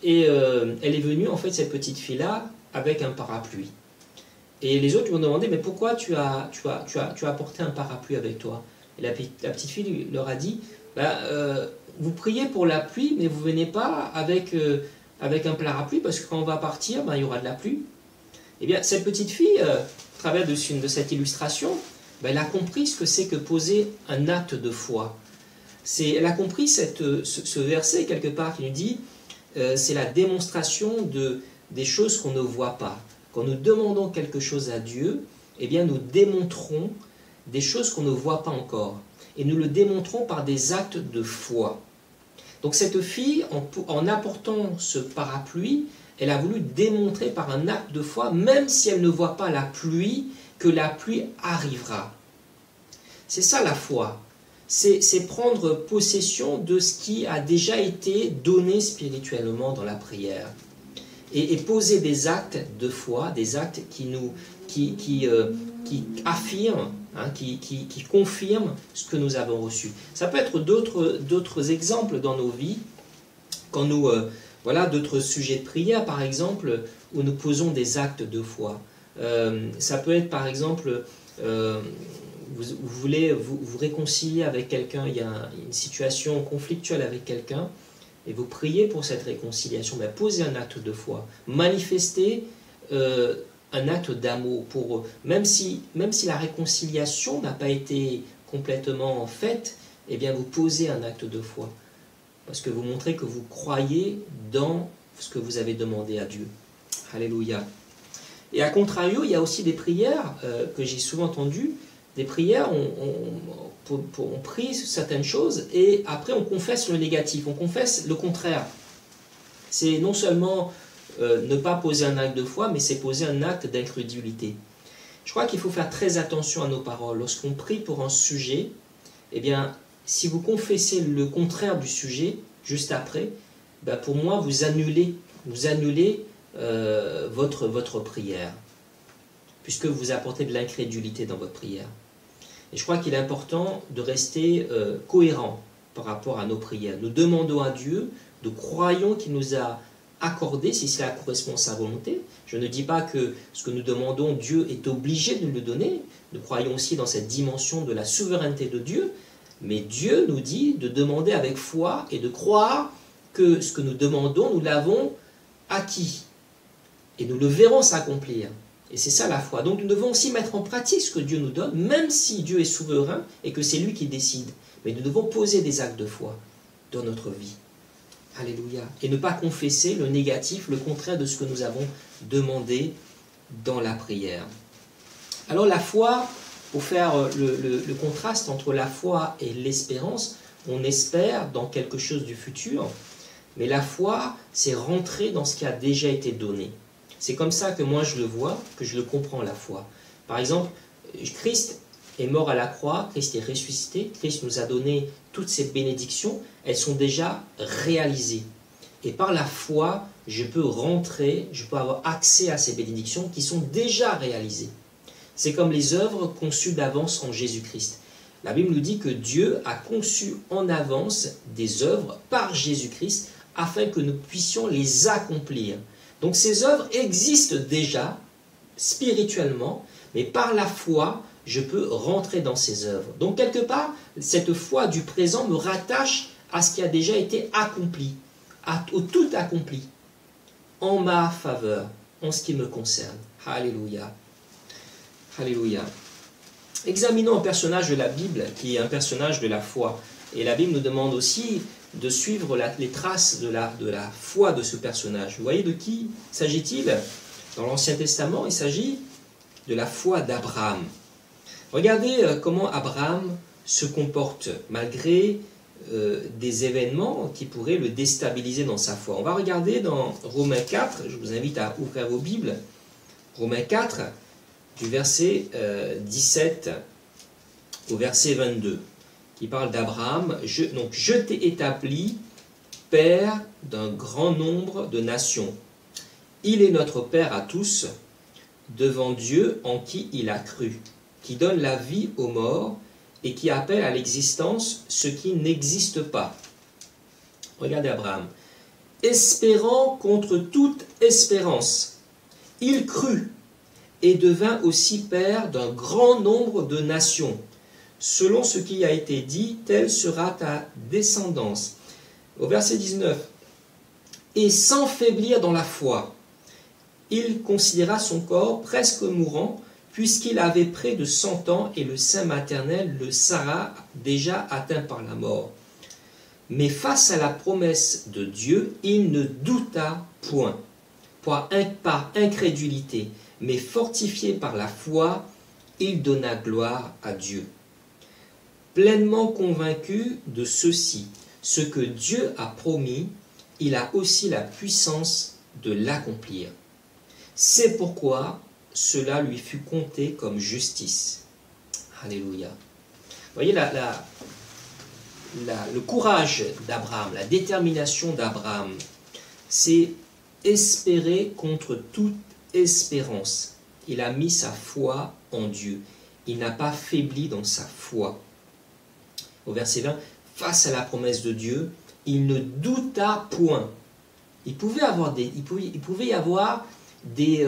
Et elle est venue, en fait, cette petite fille-là, avec un parapluie. Et les autres lui ont demandé, mais pourquoi tu as apporté un parapluie avec toi? Et la petite fille leur a dit, vous priez pour la pluie, mais vous ne venez pas avec un parapluie, parce que quand on va partir, il y aura de la pluie. Eh bien, cette petite fille, à travers de cette illustration, elle a compris ce que c'est que poser un acte de foi. Elle a compris ce verset, quelque part, qui nous dit, c'est la démonstration des choses qu'on ne voit pas. Quand nous demandons quelque chose à Dieu, eh bien nous démontrons des choses qu'on ne voit pas encore. Et nous le démontrons par des actes de foi. Donc cette fille, en apportant ce parapluie, elle a voulu démontrer par un acte de foi, même si elle ne voit pas la pluie, que la pluie arrivera. C'est ça la foi. C'est prendre possession de ce qui a déjà été donné spirituellement dans la prière. Et poser des actes de foi, des actes qui affirment, hein, qui confirment ce que nous avons reçu. Ça peut être d'autres exemples dans nos vies, quand nous, d'autres sujets de prière, par exemple, où nous posons des actes de foi. Ça peut être, par exemple, vous voulez vous réconcilier avec quelqu'un, il y a une situation conflictuelle avec quelqu'un, et vous priez pour cette réconciliation, posez un acte de foi, manifestez un acte d'amour, même si la réconciliation n'a pas été complètement faite, eh bien vous posez un acte de foi, parce que vous montrez que vous croyez dans ce que vous avez demandé à Dieu. Alléluia. Et à contrario, il y a aussi des prières que j'ai souvent entendues, des prières, on prie certaines choses et après on confesse le négatif, on confesse le contraire. C'est non seulement ne pas poser un acte de foi, mais c'est poser un acte d'incrédulité. Je crois qu'il faut faire très attention à nos paroles. Lorsqu'on prie pour un sujet, eh bien, si vous confessez le contraire du sujet, juste après, pour moi, vous annulez votre prière, puisque vous apportez de l'incrédulité dans votre prière. Et je crois qu'il est important de rester cohérent par rapport à nos prières. Nous demandons à Dieu, nous croyons qu'il nous a accordé, si cela correspond à sa volonté. Je ne dis pas que ce que nous demandons, Dieu est obligé de nous le donner. Nous croyons aussi dans cette dimension de la souveraineté de Dieu. Mais Dieu nous dit de demander avec foi et de croire que ce que nous demandons, nous l'avons acquis. Et nous le verrons s'accomplir. Et c'est ça la foi. Donc nous devons aussi mettre en pratique ce que Dieu nous donne, même si Dieu est souverain et que c'est lui qui décide. Mais nous devons poser des actes de foi dans notre vie. Alléluia. Et ne pas confesser le négatif, le contraire de ce que nous avons demandé dans la prière. Alors la foi, pour faire le contraste entre la foi et l'espérance, on espère dans quelque chose du futur, mais la foi, c'est rentrer dans ce qui a déjà été donné. C'est comme ça que moi je le vois, que je le comprends, la foi. Par exemple, Christ est mort à la croix, Christ est ressuscité, Christ nous a donné toutes ces bénédictions, elles sont déjà réalisées. Et par la foi, je peux rentrer, je peux avoir accès à ces bénédictions qui sont déjà réalisées. C'est comme les œuvres conçues d'avance en Jésus-Christ. La Bible nous dit que Dieu a conçu en avance des œuvres par Jésus-Christ afin que nous puissions les accomplir. Donc ces œuvres existent déjà spirituellement, mais par la foi, je peux rentrer dans ces œuvres. Donc quelque part, cette foi du présent me rattache à ce qui a déjà été accompli, au tout accompli, en ma faveur, en ce qui me concerne. Alléluia. Alléluia. Examinons un personnage de la Bible qui est un personnage de la foi. Et la Bible nous demande aussi de suivre les traces de la foi de ce personnage. Vous voyez de qui s'agit-il? Dans l'Ancien Testament, il s'agit de la foi d'Abraham. Regardez comment Abraham se comporte malgré des événements qui pourraient le déstabiliser dans sa foi. On va regarder dans Romains 4, je vous invite à ouvrir vos Bibles, Romains 4, du verset 17 au verset 22, qui parle d'Abraham. Donc, je t'ai établi père d'un grand nombre de nations. Il est notre père à tous, devant Dieu en qui il a cru, qui donne la vie aux morts et qui appelle à l'existence ce qui n'existe pas. Regardez Abraham. Espérant contre toute espérance, il crut et devint aussi père d'un grand nombre de nations. Selon ce qui a été dit, telle sera ta descendance. Au verset 19. Et sans faiblir dans la foi, il considéra son corps presque mourant, puisqu'il avait près de 100 ans et le sein maternel, le Sarah, déjà atteint par la mort. Mais face à la promesse de Dieu, il ne douta point, par incrédulité, mais fortifié par la foi, il donna gloire à Dieu. Pleinement convaincu de ceci, ce que Dieu a promis, il a aussi la puissance de l'accomplir. C'est pourquoi cela lui fut compté comme justice. Alléluia. Vous voyez le courage d'Abraham, la détermination d'Abraham, c'est espérer contre toute espérance. Il a mis sa foi en Dieu. Il n'a pas faibli dans sa foi. Au verset 20, face à la promesse de Dieu, il ne douta point. Il pouvait y avoir des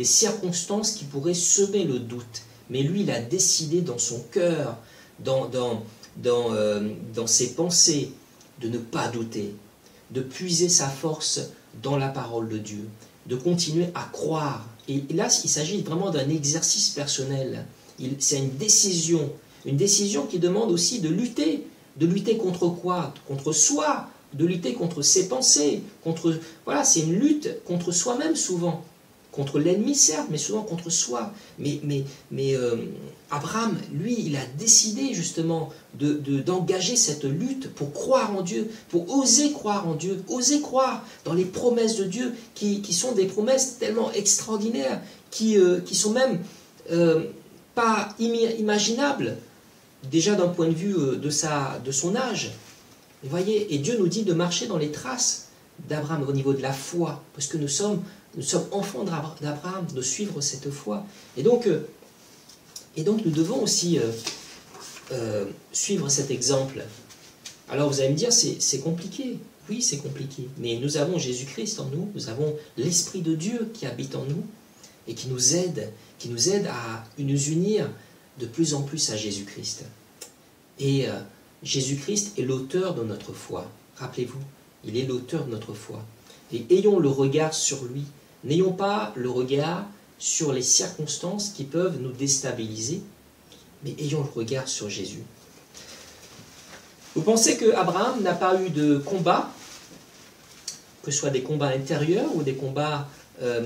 circonstances qui pourraient semer le doute. Mais lui, il a décidé dans son cœur, dans ses pensées, de ne pas douter, de puiser sa force dans la parole de Dieu, de continuer à croire. Et là, il s'agit vraiment d'un exercice personnel. C'est une décision qui demande aussi de lutter. De lutter contre quoi? Contre soi, de lutter contre ses pensées. Voilà, c'est une lutte contre soi-même souvent. Contre l'ennemi, certes, mais souvent contre soi. Mais Abraham, lui, il a décidé justement d'engager cette lutte pour croire en Dieu, pour oser croire en Dieu, oser croire dans les promesses de Dieu, qui sont des promesses tellement extraordinaires, qui sont même pas imaginables, déjà d'un point de vue de son âge. Vous voyez, et Dieu nous dit de marcher dans les traces d'Abraham au niveau de la foi, parce que nous sommes enfants d'Abraham, de suivre cette foi. Et donc nous devons aussi suivre cet exemple. Alors vous allez me dire, c'est compliqué. Oui, c'est compliqué. Mais nous avons Jésus-Christ en nous, nous avons l'Esprit de Dieu qui habite en nous et qui nous aide à nous unir de plus en plus à Jésus-Christ. Et Jésus-Christ est l'auteur de notre foi. Rappelez-vous, il est l'auteur de notre foi. Et ayons le regard sur lui. N'ayons pas le regard sur les circonstances qui peuvent nous déstabiliser, mais ayons le regard sur Jésus. Vous pensez qu'Abraham n'a pas eu de combat, que ce soit des combats intérieurs ou des combats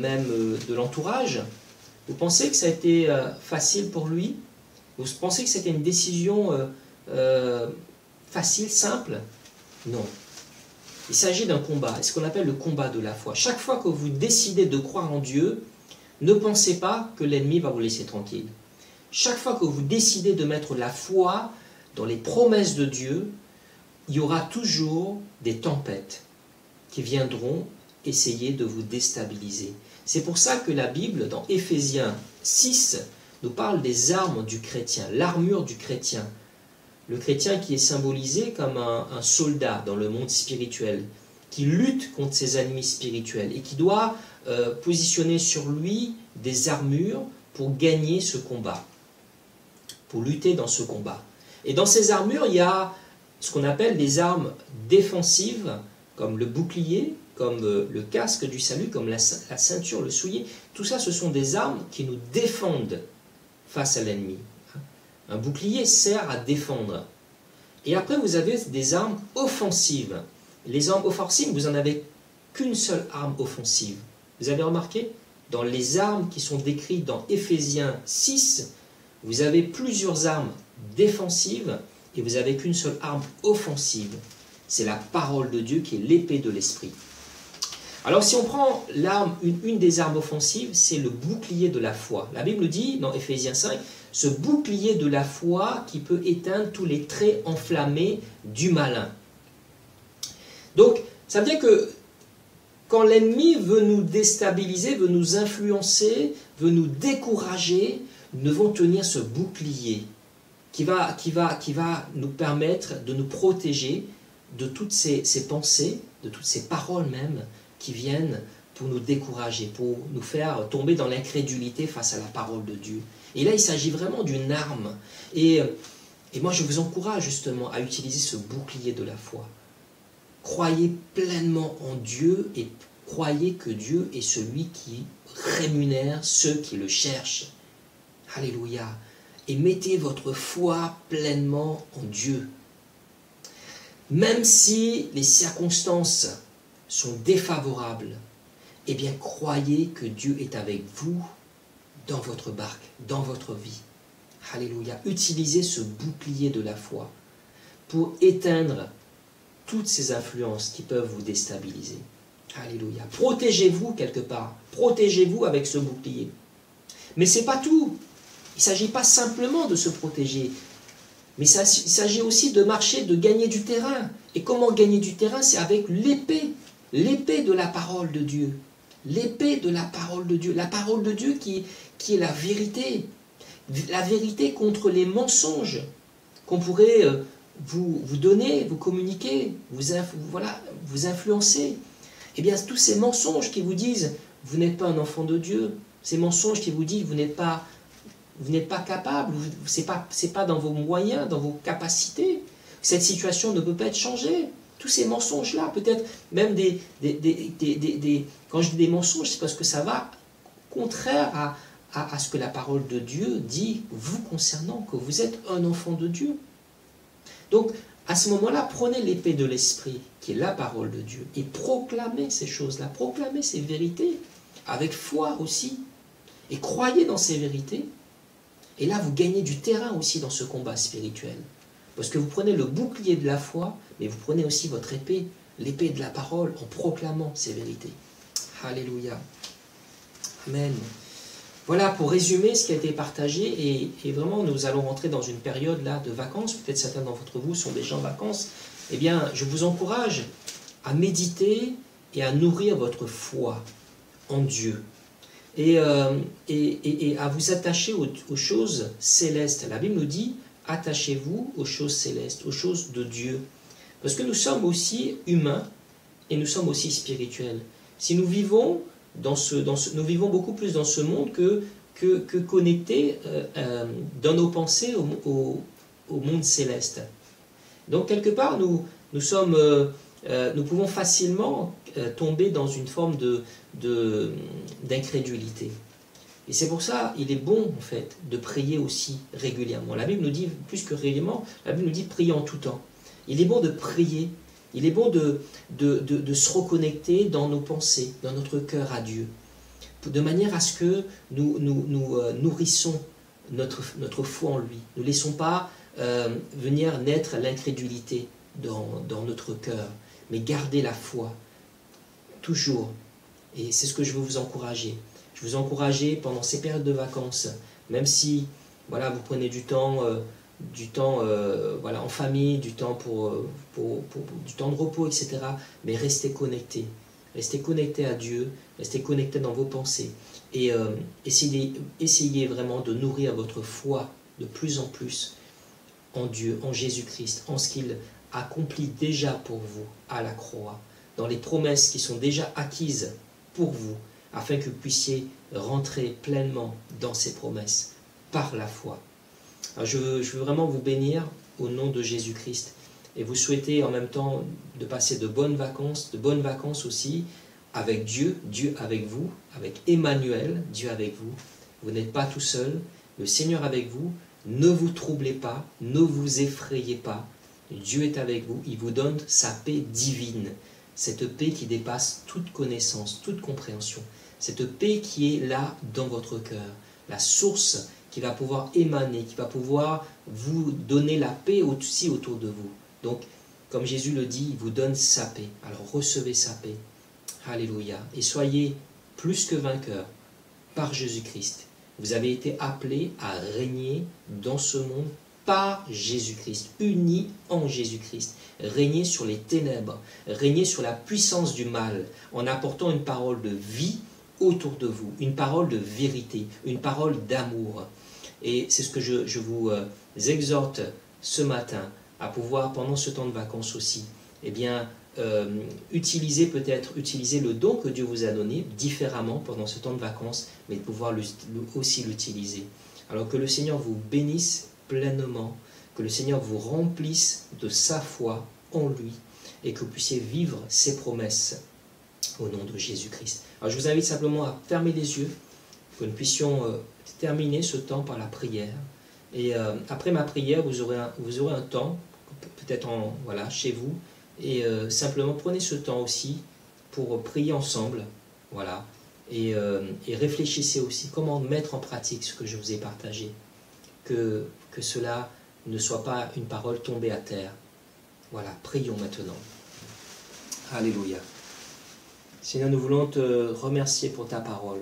même de l'entourage? Vous pensez que ça a été facile pour lui? Vous pensez que c'était une décision facile, simple? Non. Il s'agit d'un combat, ce qu'on appelle le combat de la foi. Chaque fois que vous décidez de croire en Dieu, ne pensez pas que l'ennemi va vous laisser tranquille. Chaque fois que vous décidez de mettre la foi dans les promesses de Dieu, il y aura toujours des tempêtes qui viendront essayer de vous déstabiliser. C'est pour ça que la Bible, dans Éphésiens 6, nous parle des armes du chrétien, l'armure du chrétien. Le chrétien qui est symbolisé comme un soldat dans le monde spirituel, qui lutte contre ses ennemis spirituels et qui doit positionner sur lui des armures pour gagner ce combat, pour lutter dans ce combat. Et dans ces armures, il y a ce qu'on appelle des armes défensives, comme le bouclier, comme le casque du salut, comme la ceinture, le soulier. Tout ça, ce sont des armes qui nous défendent face à l'ennemi. Un bouclier sert à défendre. Et après, vous avez des armes offensives. Les armes offensives, vous n'en avez qu'une seule arme offensive. Vous avez remarqué? Dans les armes qui sont décrites dans Éphésiens 6, vous avez plusieurs armes défensives et vous n'avez qu'une seule arme offensive, c'est la parole de Dieu qui est l'épée de l'esprit. Alors si on prend l'arme, une des armes offensives, c'est le bouclier de la foi. La Bible dit dans Éphésiens 5, ce bouclier de la foi qui peut éteindre tous les traits enflammés du malin. Donc ça veut dire que quand l'ennemi veut nous déstabiliser, veut nous influencer, veut nous décourager, nous devons tenir ce bouclier qui va nous permettre de nous protéger de toutes ces pensées, de toutes ces paroles même, qui viennent pour nous décourager, pour nous faire tomber dans l'incrédulité face à la parole de Dieu. Et là, il s'agit vraiment d'une arme. Et moi, je vous encourage justement à utiliser ce bouclier de la foi. Croyez pleinement en Dieu et croyez que Dieu est celui qui rémunère ceux qui le cherchent. Alléluia. Et mettez votre foi pleinement en Dieu. Même si les circonstances sont défavorables, eh bien croyez que Dieu est avec vous dans votre barque, dans votre vie. Alléluia. Utilisez ce bouclier de la foi pour éteindre toutes ces influences qui peuvent vous déstabiliser. Alléluia. Protégez-vous quelque part. Protégez-vous avec ce bouclier. Mais ce n'est pas tout. Il ne s'agit pas simplement de se protéger. Mais il s'agit aussi de marcher, de gagner du terrain. Et comment gagner du terrain? C'est avec l'épée. L'épée de la parole de Dieu. L'épée de la parole de Dieu. La parole de Dieu qui est la vérité. La vérité contre les mensonges qu'on pourrait vous donner, vous communiquer, vous influencer. Eh bien, tous ces mensonges qui vous disent « vous n'êtes pas un enfant de Dieu », ces mensonges qui vous disent « vous n'êtes pas capable, ce n'est pas dans vos moyens, dans vos capacités, cette situation ne peut pas être changée ». Tous ces mensonges-là, peut-être même quand je dis des mensonges, c'est parce que ça va contraire à ce que la parole de Dieu dit vous concernant, que vous êtes un enfant de Dieu. Donc, à ce moment-là, prenez l'épée de l'esprit, qui est la parole de Dieu, et proclamez ces choses-là, proclamez ces vérités, avec foi aussi, et croyez dans ces vérités, et là, vous gagnez du terrain aussi dans ce combat spirituel. Parce que vous prenez le bouclier de la foi, mais vous prenez aussi votre épée, l'épée de la parole, en proclamant ces vérités. Alléluia. Amen. Voilà, pour résumer ce qui a été partagé, et vraiment, nous allons rentrer dans une période là de vacances. Peut-être certains d'entre vous sont déjà en vacances. Eh bien, je vous encourage à méditer et à nourrir votre foi en Dieu. Et à vous attacher aux choses célestes. La Bible nous dit, attachez-vous aux choses célestes, aux choses de Dieu. Parce que nous sommes aussi humains et nous sommes aussi spirituels. Si nous vivons nous vivons beaucoup plus dans ce monde que connectés dans nos pensées au monde céleste. Donc quelque part, nous pouvons facilement tomber dans une forme d'incrédulité. Et c'est pour ça il est bon en fait de prier aussi régulièrement. La Bible nous dit, plus que régulièrement, la Bible nous dit prier en tout temps. Il est bon de prier, il est bon de se reconnecter dans nos pensées, dans notre cœur à Dieu, de manière à ce que nous nourrissons notre foi en lui. Ne laissons pas venir naître l'incrédulité dans notre cœur, mais gardez la foi, toujours. Et c'est ce que je veux vous encourager. Je veux vous encourager pendant ces périodes de vacances, même si voilà, vous prenez du temps en famille, du temps du temps de repos, etc. Mais restez connectés. Restez connectés à Dieu, restez connectés dans vos pensées. Et essayez vraiment de nourrir votre foi de plus en plus en Dieu, en Jésus-Christ, en ce qu'il accomplit déjà pour vous à la croix, dans les promesses qui sont déjà acquises pour vous, afin que vous puissiez rentrer pleinement dans ces promesses par la foi. Alors je veux vraiment vous bénir au nom de Jésus-Christ et vous souhaiter en même temps de passer de bonnes vacances aussi avec Dieu, Dieu avec vous, avec Emmanuel, Dieu avec vous. Vous n'êtes pas tout seul, le Seigneur avec vous. Ne vous troublez pas, ne vous effrayez pas. Dieu est avec vous, il vous donne sa paix divine, cette paix qui dépasse toute connaissance, toute compréhension, cette paix qui est là dans votre cœur, la source qui va pouvoir émaner, qui va pouvoir vous donner la paix aussi autour de vous. Donc, comme Jésus le dit, il vous donne sa paix. Alors recevez sa paix. Alléluia. Et soyez plus que vainqueurs par Jésus-Christ. Vous avez été appelés à régner dans ce monde par Jésus-Christ, unis en Jésus-Christ. Régner sur les ténèbres, régner sur la puissance du mal, en apportant une parole de vie autour de vous, une parole de vérité, une parole d'amour. Et c'est ce que je vous exhorte ce matin, à pouvoir, pendant ce temps de vacances aussi, eh bien, utiliser le don que Dieu vous a donné différemment pendant ce temps de vacances, mais de pouvoir aussi l'utiliser. Alors que le Seigneur vous bénisse pleinement, que le Seigneur vous remplisse de sa foi en lui et que vous puissiez vivre ses promesses au nom de Jésus-Christ. Alors je vous invite simplement à fermer les yeux, que nous puissions terminer ce temps par la prière. Et après ma prière, vous aurez un temps, peut-être chez vous, et simplement prenez ce temps aussi pour prier ensemble, voilà, et réfléchissez aussi comment mettre en pratique ce que je vous ai partagé, que cela ne soit pas une parole tombée à terre. Voilà, prions maintenant. Alléluia. Seigneur, nous voulons te remercier pour ta parole.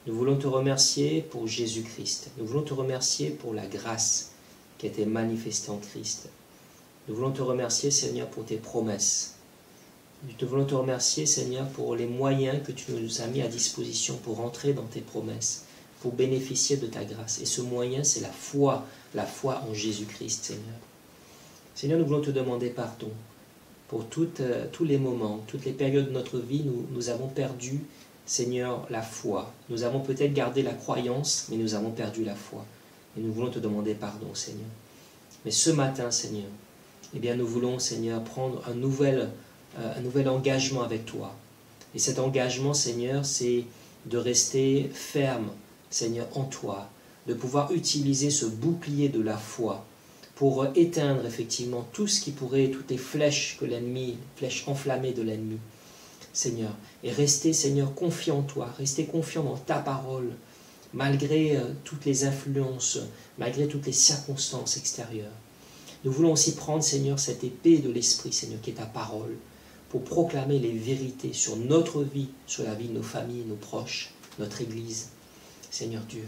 Nous voulons te remercier pour Jésus-Christ. Nous voulons te remercier pour la grâce qui a été manifestée en Christ. Nous voulons te remercier, Seigneur, pour tes promesses. Nous voulons te remercier, Seigneur, pour les moyens que tu nous as mis à disposition pour entrer dans tes promesses, pour bénéficier de ta grâce. Et ce moyen, c'est la foi en Jésus-Christ, Seigneur. Seigneur, nous voulons te demander pardon pour tous les moments, toutes les périodes de notre vie, nous avons perdu, Seigneur, la foi. Nous avons peut-être gardé la croyance, mais nous avons perdu la foi. Et nous voulons te demander pardon, Seigneur. Mais ce matin, Seigneur, eh bien, nous voulons, Seigneur, prendre un nouvel engagement avec toi. Et cet engagement, Seigneur, c'est de rester ferme, Seigneur, en toi, de pouvoir utiliser ce bouclier de la foi pour éteindre effectivement tout ce qui pourrait, toutes les flèches que l'ennemi, flèches enflammées de l'ennemi, Seigneur. Et rester, Seigneur, confiant en toi, rester confiant dans ta parole, malgré toutes les influences, malgré toutes les circonstances extérieures. Nous voulons aussi prendre, Seigneur, cette épée de l'Esprit, Seigneur, qui est ta parole, pour proclamer les vérités sur notre vie, sur la vie de nos familles, nos proches, notre Église. Seigneur Dieu,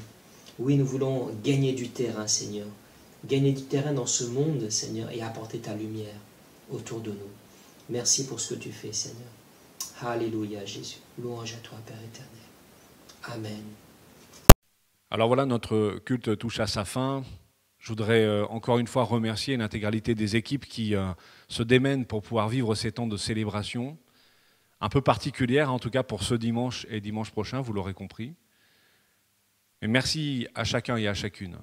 oui, nous voulons gagner du terrain, Seigneur. Gagner du terrain dans ce monde, Seigneur, et apporter ta lumière autour de nous. Merci pour ce que tu fais, Seigneur. Alléluia, Jésus. Louange à toi, Père éternel. Amen. Alors voilà, notre culte touche à sa fin. Je voudrais encore une fois remercier l'intégralité des équipes qui se démènent pour pouvoir vivre ces temps de célébration, un peu particulière en tout cas pour ce dimanche et dimanche prochain, vous l'aurez compris. Et merci à chacun et à chacune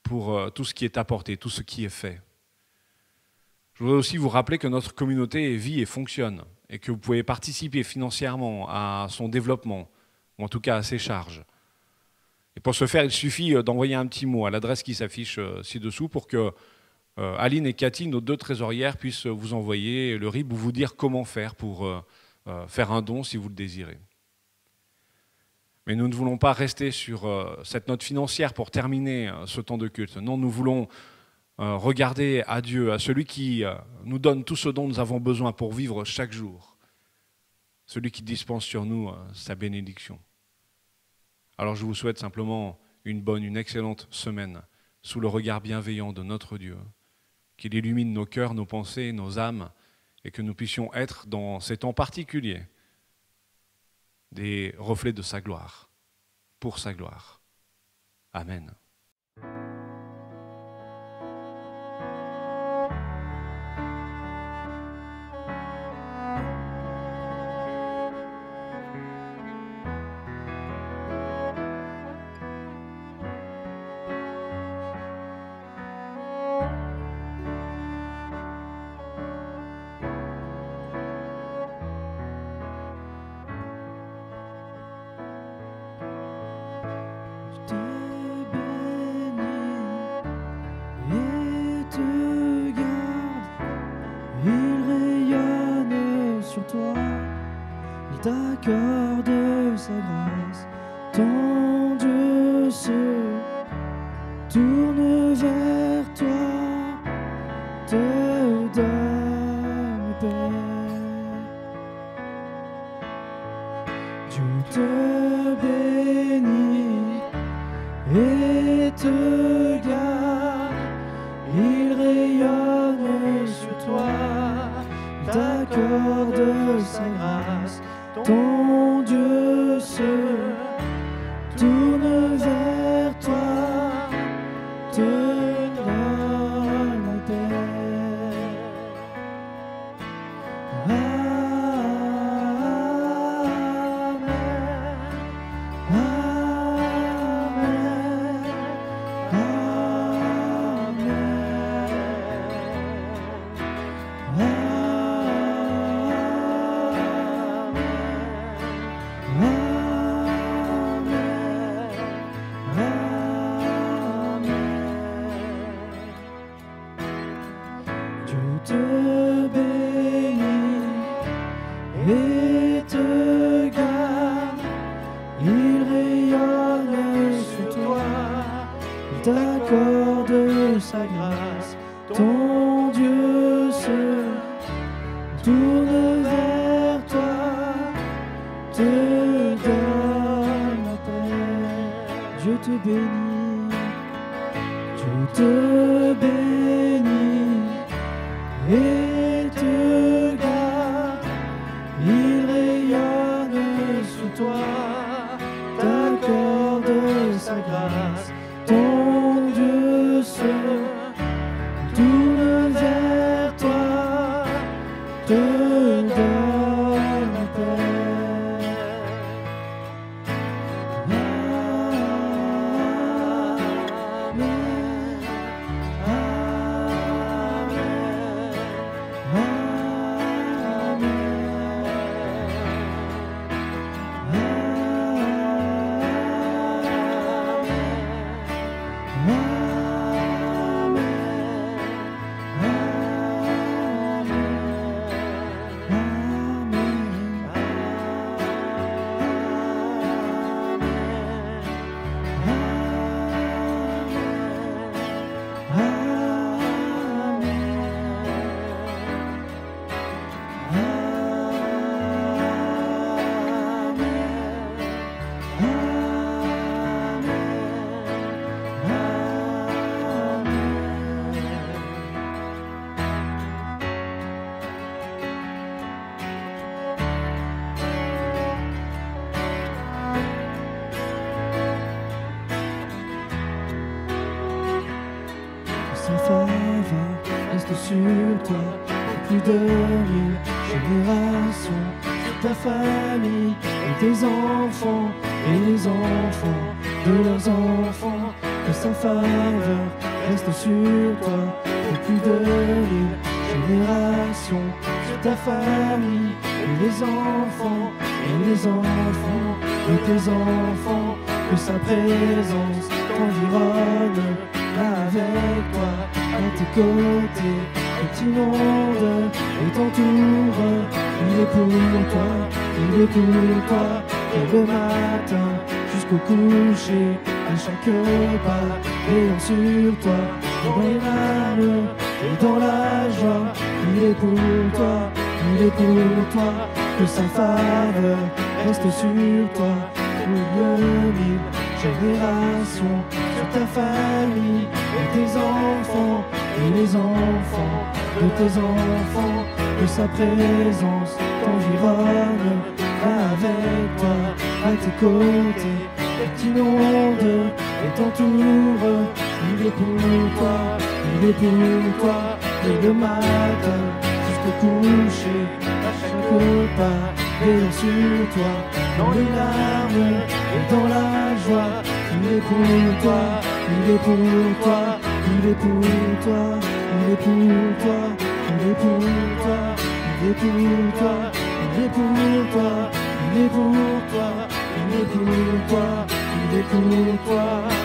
pour tout ce qui est apporté, tout ce qui est fait. Je voudrais aussi vous rappeler que notre communauté vit et fonctionne et que vous pouvez participer financièrement à son développement, ou en tout cas à ses charges. Et pour ce faire, il suffit d'envoyer un petit mot à l'adresse qui s'affiche ci-dessous pour que Aline et Cathy, nos deux trésorières, puissent vous envoyer le RIB ou vous dire comment faire pour faire un don si vous le désirez. Mais nous ne voulons pas rester sur cette note financière pour terminer ce temps de culte. Non, nous voulons regarder à Dieu, à celui qui nous donne tout ce dont nous avons besoin pour vivre chaque jour, celui qui dispense sur nous sa bénédiction. Alors je vous souhaite simplement une excellente semaine sous le regard bienveillant de notre Dieu, qu'il illumine nos cœurs, nos pensées, nos âmes, et que nous puissions être dans ces temps particuliers des reflets de sa gloire, pour sa gloire. Amen. T'accorde sa grâce, ton Dieu se tourne vers toi, te donne paix. Dieu te bénit et te garde, il rayonne sur toi, il t'accorde sa grâce, ton Dieu se tourne vers toi, te donne la paix. Amen, Amen, Dieu te bénit et te garde, il rayonne sur toi, il t'accorde sa grâce, ton Dieu se tourne vers toi, te donne la paix. Dieu te bénit, Dieu te bénit et te garde, il rayonne sur toi, t'accorde sa grâce, ton Dieu se tourne vers toi, te donne la paix. Sa faveur reste sur toi pour plus de 1000 générations, sur ta famille et tes enfants et les enfants de leurs enfants. Que sa faveur reste sur toi pour plus de 1000 générations, sur ta famille et les enfants de tes enfants. Que sa présence t'environne avec toi, à tes côtés, et t'inonde et t'entoure. Il est pour toi, il est pour toi, et le matin jusqu'au coucher, à chaque pas, veillant sur toi, et dans les larmes et dans la joie. Il est pour toi, il est pour toi, que sa faveur reste sur toi, pour 1000 générations, sur ta famille et tes enfants et les enfants de tes enfants. Que sa présence t'environne avec toi, à tes côtés, et t'inonde et t'entoure. Il est pour toi, il est pour toi, et le matin jusqu'au coucher, à chaque pas, veillant sur toi, dans les larmes et dans la joie. Il est pour toi, il est pour toi, il est pour toi, il est pour toi, il est pour toi, il est pour toi, il est pour toi, il est pour toi, il est pour toi, il est pour toi.